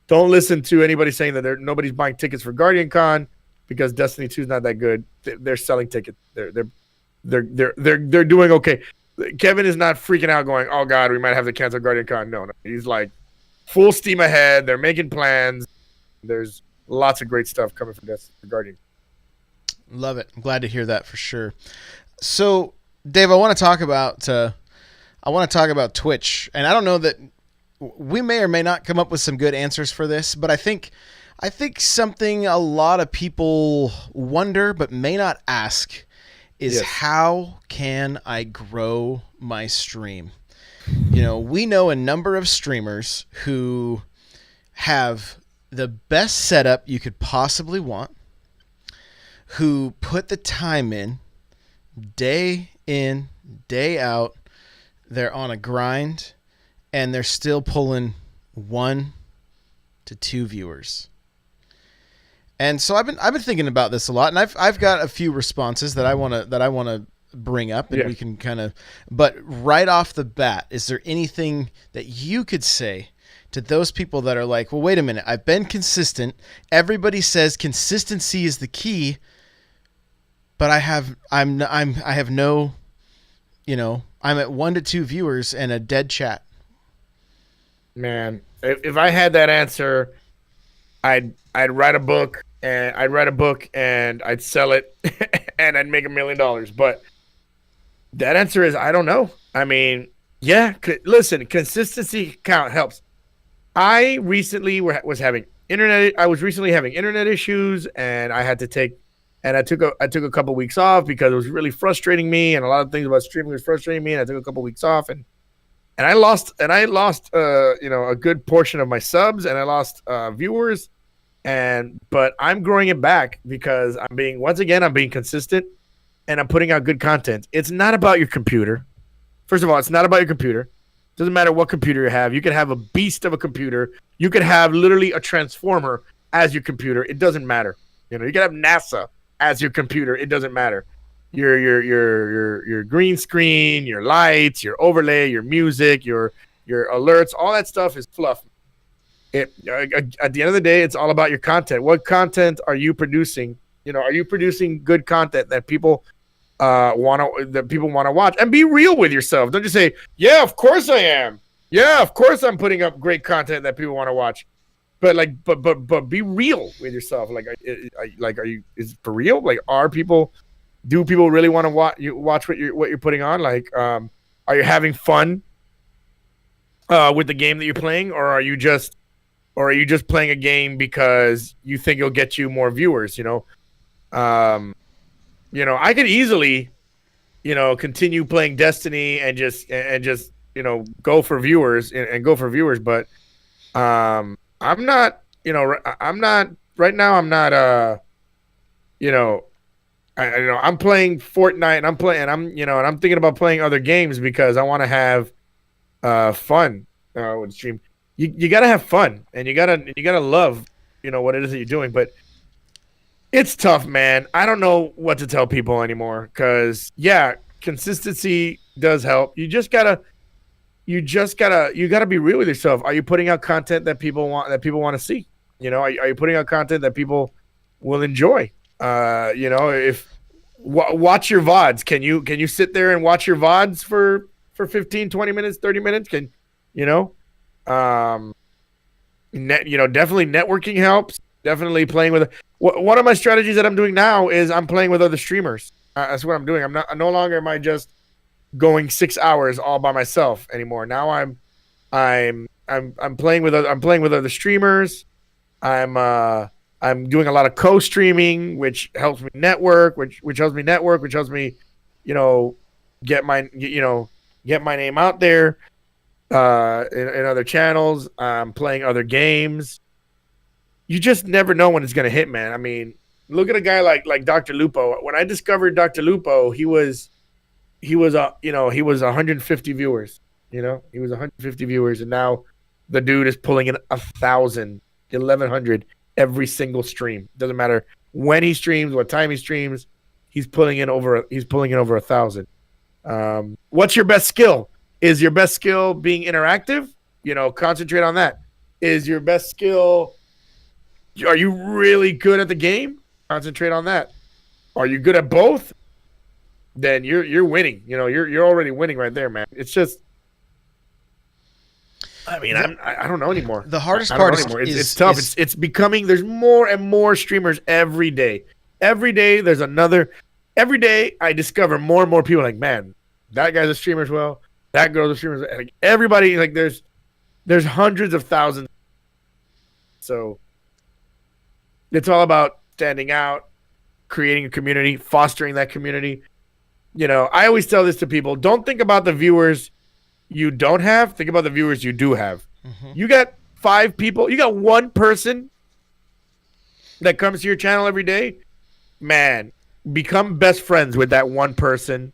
don't listen to anybody saying that nobody's buying tickets for Guardian Con because Destiny 2 is not that good. They're selling tickets. They're doing okay. Kevin is not freaking out going, oh God, we might have to cancel Guardian Con. No. He's like full steam ahead. They're making plans. There's lots of great stuff coming from Guardian. Love it. I'm glad to hear that for sure. So, Dave, I want to talk about Twitch, and I don't know that we may or may not come up with some good answers for this, but I think something a lot of people wonder but may not ask is how can I grow my stream? We know a number of streamers who have the best setup you could possibly want, who put the time in, day out. They're on a grind, and they're still pulling 1 to 2 viewers. And so I've been thinking about this a lot, and I've got a few responses that I wanna bring up, and Yeah. we can kind of. But right off the bat, is there anything that you could say to those people that are like, well, wait a minute, I've been consistent. Everybody says consistency is the key, but I have no, I'm at 1 to 2 viewers and a dead chat. Man, if I had that answer, I'd write a book and I'd sell it and I'd make $1 million. But that answer is I don't know. I mean, yeah, listen, consistency count helps. I recently was having internet. I was recently having internet issues, and I had to take, and I took a couple weeks off because it was really frustrating me, and a lot of things about streaming was frustrating me. And I took a couple weeks off, and I lost a good portion of my subs, and I lost viewers, but I'm growing it back because I'm being consistent, and I'm putting out good content. It's not about your computer. First of all, it's not about your computer. Doesn't matter what computer you have. You could have a beast of a computer. You could have literally a transformer as your computer. It doesn't matter. You could have NASA as your computer. It doesn't matter. Your green screen, your lights, your overlay, your music, your alerts, all that stuff is fluff. At the end of the day, it's all about your content. What content are you producing? Are you producing good content that people want to watch? And be real with yourself. Don't just say, "Yeah, of course I am. Yeah, of course I'm putting up great content that people want to watch." But be real with yourself. Are you? Is it for real? Do people really want to watch what you're putting on? Are you having fun with the game that you're playing, or are you just playing a game because you think it'll get you more viewers? I could easily, continue playing Destiny and just go for viewers and go for viewers, but I'm not, I'm not right now. I'm not, I'm playing Fortnite and I'm thinking about playing other games because I want to have fun with the stream. You gotta have fun and you gotta love, what it is that you're doing, but it's tough, man. I don't know what to tell people anymore because consistency does help. You gotta be real with yourself. Are you putting out content that people want to see? Are you putting out content that people will enjoy? If watch your VODs. Can you sit there and watch your VODs for 15, 20 minutes, 30 minutes? Definitely networking helps. Definitely playing with one of my strategies that I'm doing now is I'm playing with other streamers. That's what I'm doing. No longer am I just going 6 hours all by myself anymore. Now I'm playing with other streamers. I'm doing a lot of co-streaming, which helps me network, which helps me, get my name out there in other channels. I'm playing other games. You just never know when it's gonna hit, man. I mean, look at a guy like Dr. Lupo. When I discovered Dr. Lupo, he was 150 viewers. He was 150 viewers, and now the dude is pulling in 1,000, 1,100 every single stream. Doesn't matter when he streams, what time he streams. He's pulling in over 1,000. What's your best skill? Is your best skill being interactive? Concentrate on that. Is your best skill? Are you really good at the game? Concentrate on that. Are you good at both? Then you're winning. You're already winning right there, man. It's just, I mean, I don't know anymore. The hardest part is it's tough. It's becoming. There's more and more streamers every day. Every day there's another. Every day I discover more and more people like, man, that guy's a streamer as well. That girl's a streamer. Like everybody, there's hundreds of thousands. So it's all about standing out, creating a community, fostering that community. I always tell this to people. Don't think about the viewers you don't have. Think about the viewers you do have. Mm-hmm. You got 5 people. You got 1 person that comes to your channel every day. Man, become best friends with that 1 person.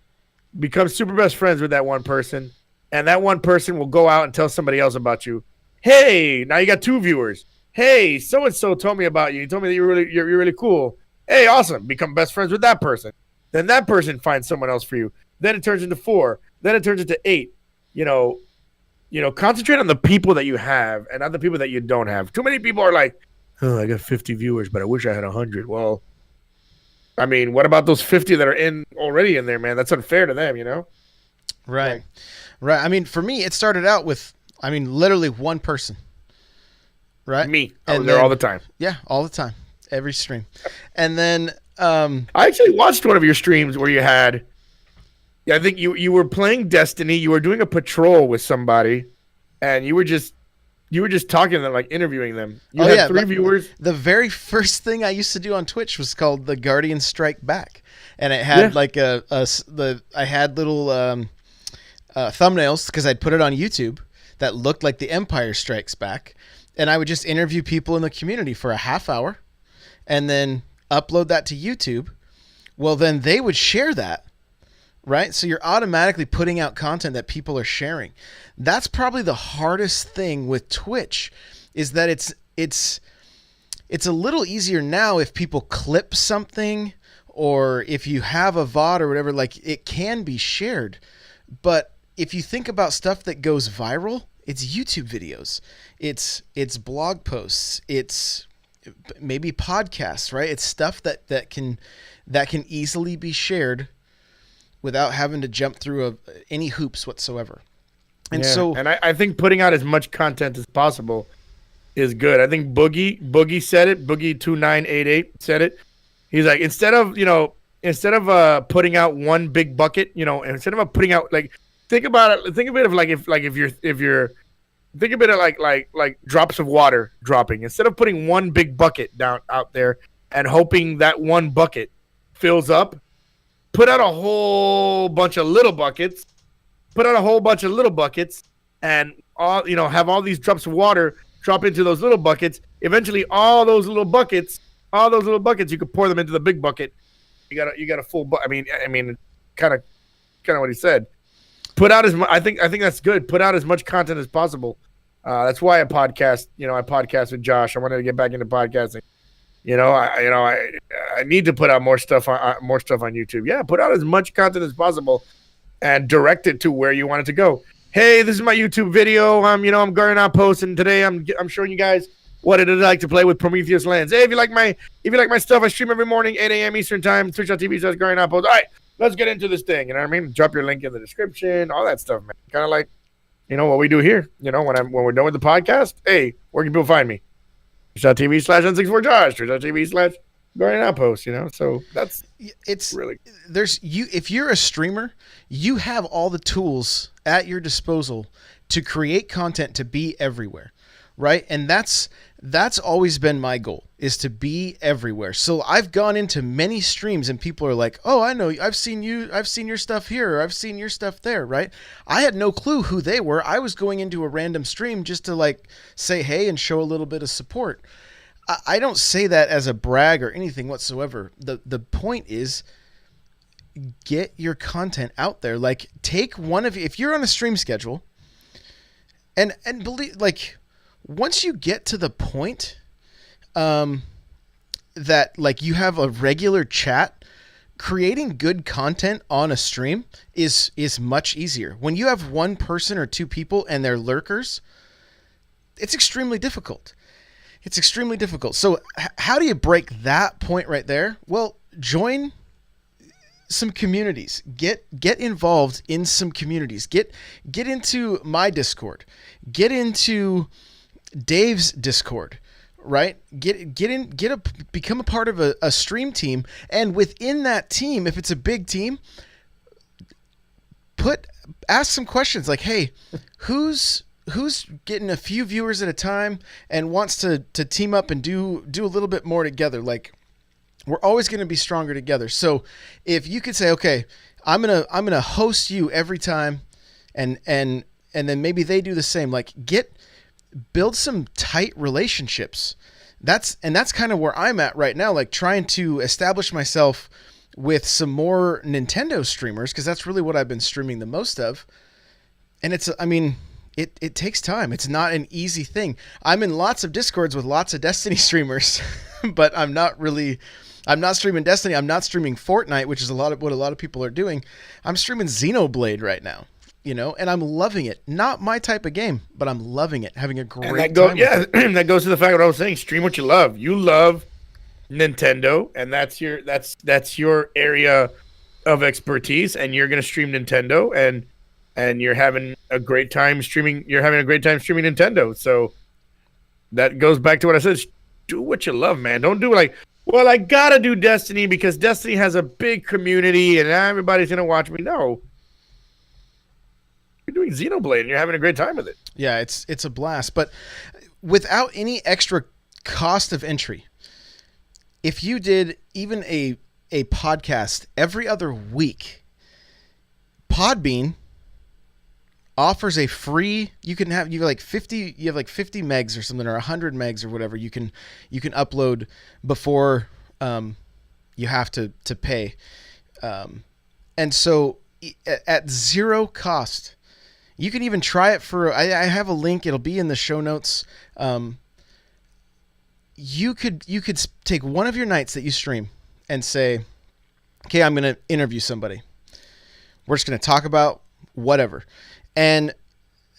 Become super best friends with that 1 person. And that 1 person will go out and tell somebody else about you. Hey, now you got 2 viewers. Hey, so and so told me about you. He told me that you're really cool. Hey, awesome. Become best friends with that person. Then that person finds someone else for you. Then it turns into 4. Then it turns into 8. You know, concentrate on the people that you have and not the people that you don't have. Too many people are like, oh, I got 50 viewers, but I wish I had 100. Well, I mean, what about those 50 that are already in there, man? That's unfair to them, you know? Right. Like, Right. I mean, for me, it started out with, I mean, literally one person. Right. me. I was there all the time. Yeah, all the time, every stream, and then I actually watched one of your streams where you had, yeah, I think you were playing Destiny. You were doing a patrol with somebody, and you were just talking to them, like interviewing them. You had 3 viewers. The very first thing I used to do on Twitch was called the Guardian Strike Back, and it had like I had little thumbnails because I'd put it on YouTube that looked like the Empire Strikes Back. And I would just interview people in the community for a half hour and then upload that to YouTube. Well, then they would share that, right? So you're automatically putting out content that people are sharing. That's probably the hardest thing with Twitch is that it's a little easier now if people clip something or if you have a VOD or whatever, like it can be shared. But if you think about stuff that goes viral, it's YouTube videos, it's blog posts, it's maybe podcasts, right? It's stuff that can easily be shared without having to jump through any hoops whatsoever. And and I think putting out as much content as possible is good. I think Boogie said it. Boogie2988 said it. He's like, instead of putting out one big bucket, instead of putting out, like, think about it. Think of it think of it like drops of water dropping. Instead of putting one big bucket down out there and hoping that one bucket fills up, put out a whole bunch of little buckets. And have all these drops of water drop into those little buckets. Eventually, all those little buckets, you could pour them into the big bucket. You got a full bucket. I mean, kind of what he said. Put out as much. I think that's good. Put out as much content as possible. That's why I podcast. I podcast with Josh. I wanted to get back into podcasting. I need to put out more stuff on YouTube. Yeah, put out as much content as possible, and direct it to where you want it to go. Hey, this is my YouTube video. I'm Garden Outpost, and today I'm showing you guys what it is like to play with Prometheus Lands. Hey, if you like my stuff, I stream every morning, 8 a.m. Eastern time. Twitch.tv/Garden Outpost. All right. Let's get into this thing. You know what I mean? Drop your link in the description, all that stuff, man. Kind of like, what we do here. When we're done with the podcast, hey, where can people find me? Twitch.tv/N64Josh, Twitch.tv/Guardian Outpost, So it's really, if you're a streamer, you have all the tools at your disposal to create content to be everywhere. Right. And that's always been my goal, is to be everywhere. So I've gone into many streams and people are like, oh, I know, I've seen your stuff here, or I've seen your stuff there. Right. I had no clue who they were. I was going into a random stream just to like say hey and show a little bit of support. I don't say that as a brag or anything whatsoever. The point is, get your content out there. Like, take one of you, if you're on a stream schedule and believe, like, once you get to the point that like you have a regular chat, creating good content on a stream is much easier. When you have one person or two people and they're lurkers, it's extremely difficult. So how do you break that point right there? Well, join some communities. Get involved in some communities. Get into my Discord. Get into Dave's Discord, right? Become a part of a stream team, and within that team, if it's a big team, ask some questions like, hey, who's getting a few viewers at a time and wants to team up and do a little bit more together? Like, we're always going to be stronger together. So if you could say, okay, I'm gonna host you every time, and then maybe they do the same. Like, build some tight relationships. That's kind of where I'm at right now, like trying to establish myself with some more Nintendo streamers, because that's really what I've been streaming the most of. And it takes time. It's not an easy thing. I'm in lots of Discords with lots of Destiny streamers, but I'm not streaming Destiny. I'm not streaming Fortnite, which is what a lot of people are doing. I'm streaming Xenoblade right now, and I'm loving it. Not my type of game, but I'm loving it. Having a great time. Yeah, that goes to the fact what I was saying. Stream what you love. You love Nintendo, and that's your area of expertise, and you're gonna stream Nintendo, and you're having a great time streaming. You're having a great time streaming Nintendo. So that goes back to what I said. Do what you love, man. Don't do like, well, I gotta do Destiny because Destiny has a big community and everybody's gonna watch me. No, you're doing Xenoblade and you're having a great time with it. Yeah, it's a blast, but without any extra cost of entry. If you did even a podcast every other week, Podbean offers a free. You have like 50 megs or something, or 100 megs or whatever. You can upload before you have to pay, and so at zero cost, you can even try it for. I have a link. It'll be in the show notes. You could take one of your nights that you stream and say, okay, I'm going to interview somebody. We're just going to talk about whatever. And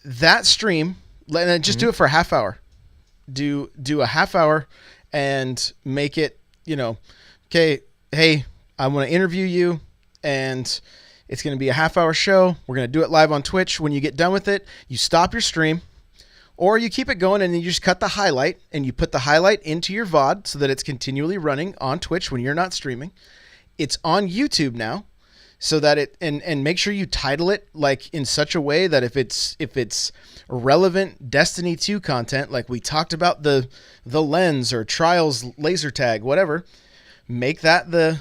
that stream, and just do it for a half hour. Do a half hour and make it, okay, hey, I want to interview you, and it's going to be a half hour show. We're going to do it live on Twitch. When you get done with it, you stop your stream, or you keep it going and then you just cut the highlight and you put the highlight into your VOD so that it's continually running on Twitch when you're not streaming. It's on YouTube now, so that it and make sure you title it like in such a way that if it's relevant Destiny 2 content, like we talked about the lens or Trials laser tag, whatever, make that the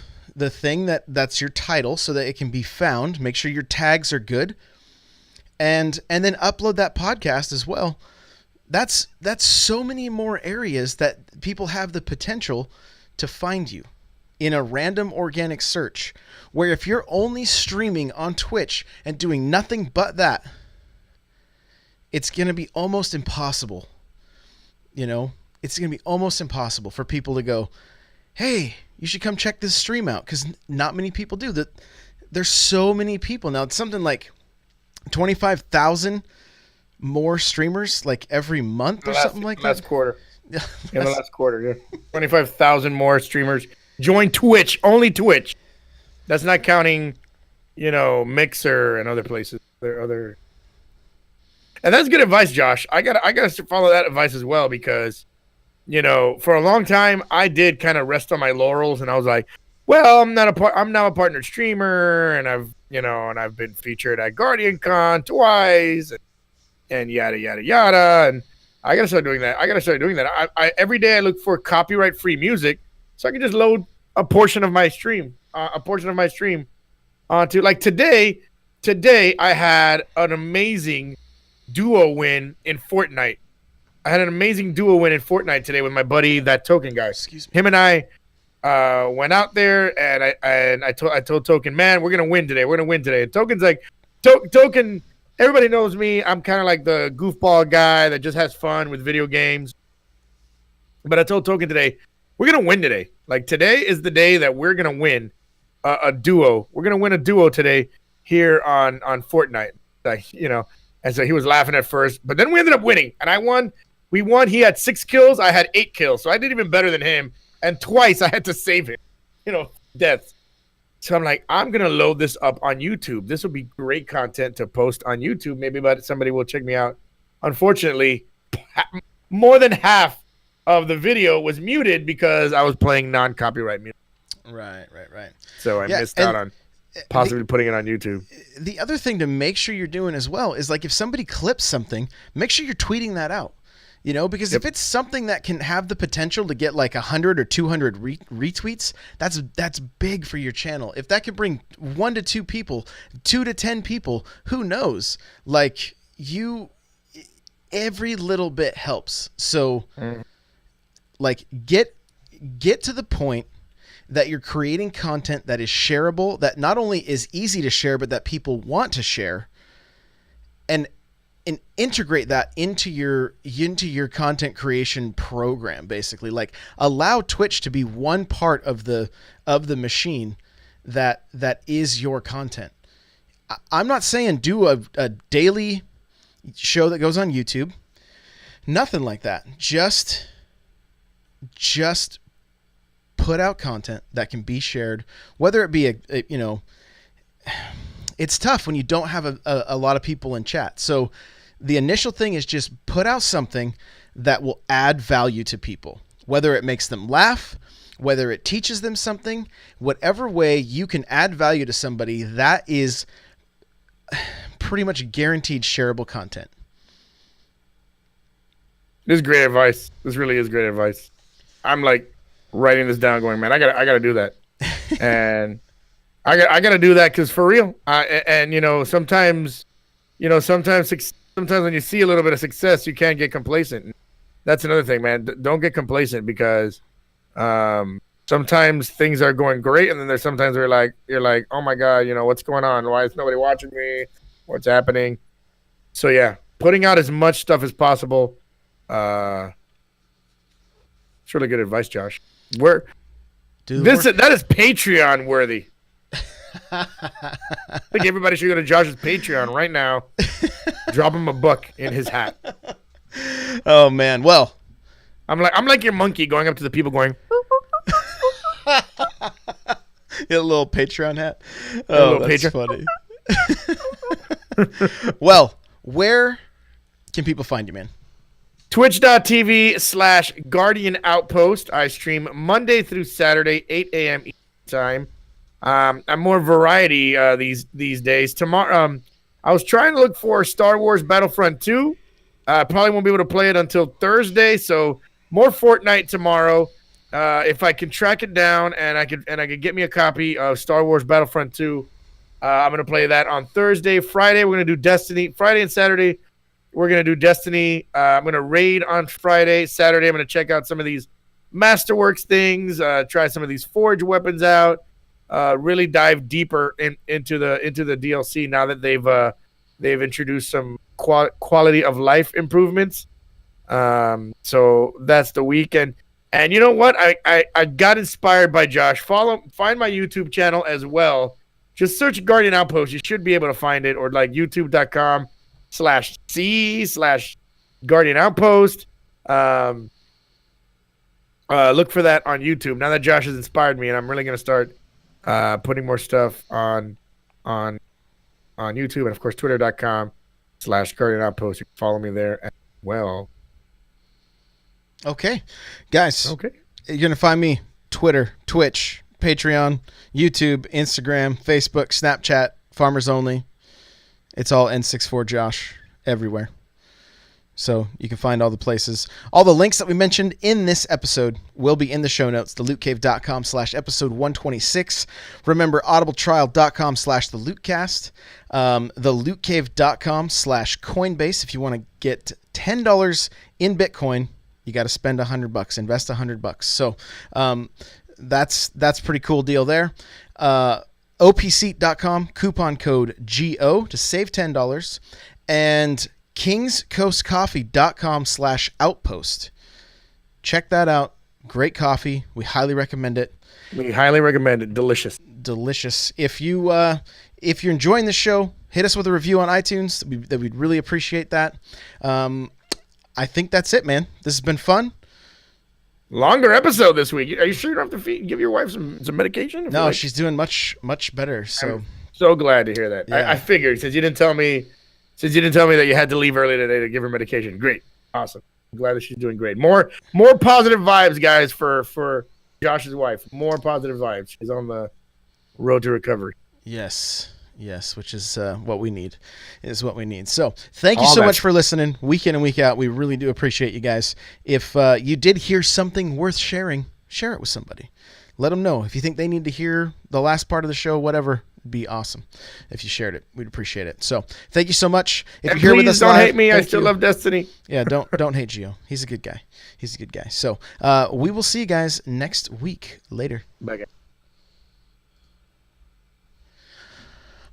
thing that's your title so that it can be found. Make sure your tags are good, and then upload that podcast as well. That's so many more areas that people have the potential to find you in a random organic search, where if you're only streaming on Twitch and doing nothing but that, it's going to be almost impossible. It's going to be almost impossible for people to go, hey, you should come check this stream out, because not many people do that. There's so many people now. It's something like 25,000 more streamers like every month or something like that. Last quarter. In the last quarter, yeah. 25,000 more streamers join Twitch. Only Twitch. That's not counting, Mixer and other places. And that's good advice, Josh. I gotta follow that advice as well, because, for a long time I did kind of rest on my laurels, and I was like, well, I'm now a partnered streamer, and I've been featured at Guardian Con twice, and yada yada yada, and I gotta start doing that. I every day I look for copyright free music, so I can just load a portion of my stream onto, like today I had an amazing duo win in Fortnite. Today with my buddy, that Token guy. Excuse me. Him and I went out there, and I told Token, man, we're gonna win today. And Token's like, Token. Everybody knows me. I'm kind of like the goofball guy that just has fun with video games. But I told Token today, we're going to win today. Like, today is the day that we're going to win a duo. We're going to win a duo today here on Fortnite. Like, and so he was laughing at first. But then we ended up winning. And I won. We won. He had 6 kills. I had 8 kills. So I did even better than him. And twice I had to save him. Deaths. So I'm like, I'm going to load this up on YouTube. This will be great content to post on YouTube. Maybe somebody will check me out. Unfortunately, more than half of the video was muted because I was playing non-copyright music. Right. So I missed out on possibly putting it on YouTube. The other thing to make sure you're doing as well is, like, if somebody clips something, make sure you're tweeting that out. Because if it's something that can have the potential to get like 100 or 200 retweets, that's big for your channel. If that could bring 1 to 2 people, 2 to 10 people, who knows? Like, every little bit helps. So, like, get to the point that you're creating content that is shareable, that not only is easy to share, but that people want to share. And and integrate that into your content creation program, basically. Like, allow Twitch to be one part of the machine that is your content. I'm not saying do a daily show that goes on YouTube. Nothing like that. Just put out content that can be shared, whether it be it's tough when you don't have a lot of people in chat. So the initial thing is just put out something that will add value to people, whether it makes them laugh, whether it teaches them something, whatever way you can add value to somebody, that is pretty much guaranteed shareable content. This is great advice. This really is great advice. I'm like writing this down, going, man, I gotta do that, and I gotta do that because for real. And sometimes when you see a little bit of success, you can't get complacent. That's another thing, man. Don't get complacent because sometimes things are going great, and then there's sometimes where you're like, oh my god, what's going on? Why is nobody watching me? What's happening? So yeah, putting out as much stuff as possible. It's really good advice, Josh. That is Patreon worthy. I think everybody should go to Josh's Patreon right now. Drop him a buck in his hat. Oh man, well, I'm like your monkey going up to the people going. A little Patreon hat. Oh, that's funny. Well, where can people find you, man? Twitch.tv/Guardian Outpost. I stream Monday through Saturday, 8 a.m. Eastern time. I'm more variety these days. Tomorrow, I was trying to look for Star Wars Battlefront 2. Probably won't be able to play it until Thursday, so more Fortnite tomorrow. If I can track it down and I could get me a copy of Star Wars Battlefront 2, I'm gonna play that on Thursday. Friday we're gonna do Destiny. Friday and Saturday we're gonna do Destiny. I'm gonna raid on Friday. Saturday I'm gonna check out some of these Masterworks things. Try some of these Forge weapons out. Really dive deeper into the DLC now that they've introduced some quality of life improvements. So that's the weekend. And you know what? I got inspired by Josh. Find my YouTube channel as well. Just search Guardian Outpost. You should be able to find it, or like youtube.com/c/Guardian Outpost. Look for that on YouTube. Now that Josh has inspired me, and I'm really gonna start putting more stuff on YouTube, and of course twitter.com/Guardian Outpost. You can follow me there as well. Okay, guys. Okay, you're gonna find me Twitter, Twitch, Patreon, YouTube, Instagram, Facebook, Snapchat, Farmers Only. It's all N64Josh everywhere. So you can find all the places. All the links that we mentioned in this episode will be in the show notes. thelootcave.com/episode126. Remember, audibletrial.com/thelootcast. thelootcave.com/Coinbase. If you want to get $10 in Bitcoin, you got to spend $100. Invest $100. So that's pretty cool deal there. opseat.com, coupon code GO to save $10. And kingscoastcoffee.com/outpost. Check that out. Great coffee. We highly recommend it. We highly recommend it. Delicious. If you're enjoying the show, hit us with a review on iTunes. We'd really appreciate that. I think that's it, man. This has been fun. Longer episode this week. Are you sure you don't have to give your wife some medication? No, she's doing much better. So I'm so glad to hear that. Yeah. I figured since you didn't tell me that you had to leave early today to give her medication. Great. Awesome. I'm glad that she's doing great. More positive vibes, guys, for Josh's wife. More positive vibes. She's on the road to recovery. Yes, which is what we need. So thank you so much for listening week in and week out. We really do appreciate you guys. If you did hear something worth sharing, share it with somebody. Let them know. If you think they need to hear the last part of the show, whatever, it'd be awesome if you shared it. We'd appreciate it. So thank you so much. If you're here with us don't live, hate me. I still love Destiny. Yeah, don't hate Gio. He's a good guy. So we will see you guys next week. Later. Bye, guys.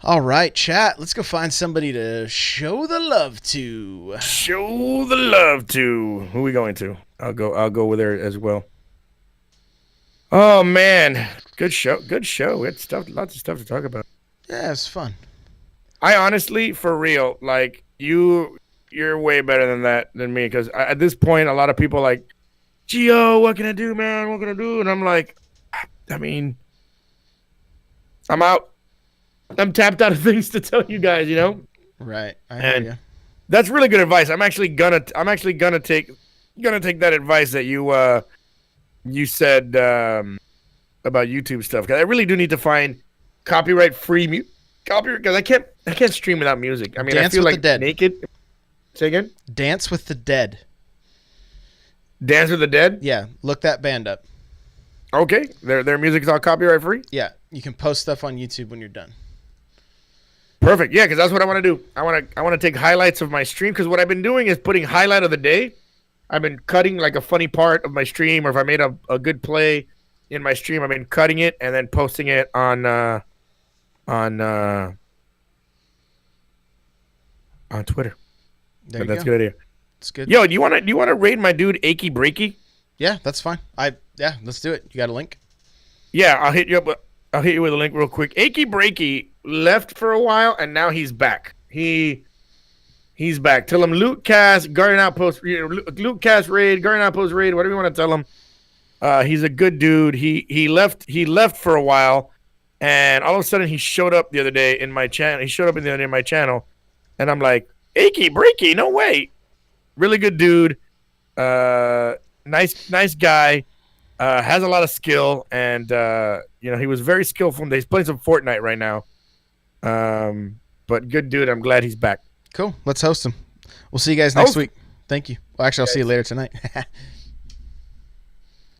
All right, chat. Let's go find somebody to show the love to. Show the love to. Who are we going to? I'll go with her as well. Oh man, good show. Good show. We had stuff, lots of stuff to talk about. Yeah, it's fun. I honestly, for real, like you're way better than me, because at this point, a lot of people are like, Gio, what can I do, man? What can I do? And I'm like, I mean, I'm out. I'm tapped out of things to tell you guys, you know. Right. I hear you. That's really good advice. I'm actually gonna take that advice that you said about YouTube stuff, because I really do need to find copyright free copyright, because I can't stream without music. I mean, Dance I feel with like the Dead. naked. Say again. Dance with the Dead. Dance with the Dead. Yeah, look that band up. Okay, their music's all copyright free. Yeah, you can post stuff on YouTube when you're done. Perfect. Yeah, because that's what I want to do. I want to take highlights of my stream, because what I've been doing is putting highlight of the day. I've been cutting like a funny part of my stream, or if I made a good play in my stream, I've been cutting it and then posting it on Twitter. There you That's a go. good idea. It's good. Yo, do you want to raid my dude Achy Breaky? Yeah, that's fine. Yeah, let's do it. You got a link? Yeah, I'll hit you up. I'll hit you with a link real quick. Achy Breaky left for a while, and now he's back. He's back. Tell him Loot Cast, Guardian Outpost, Loot Cast raid, Guardian Outpost raid, whatever you want to tell him. He's a good dude. He left for a while, and all of a sudden he showed up the other day in my channel. He showed up the other day in my channel, and I'm like, Achy Breaky, no way. Really good dude. Nice guy. Has a lot of skill, and he was very skillful. He's playing some Fortnite right now. But good dude. I'm glad he's back. Cool. Let's host him. We'll see you guys next week. Thank you. Well, actually, I'll see you later tonight.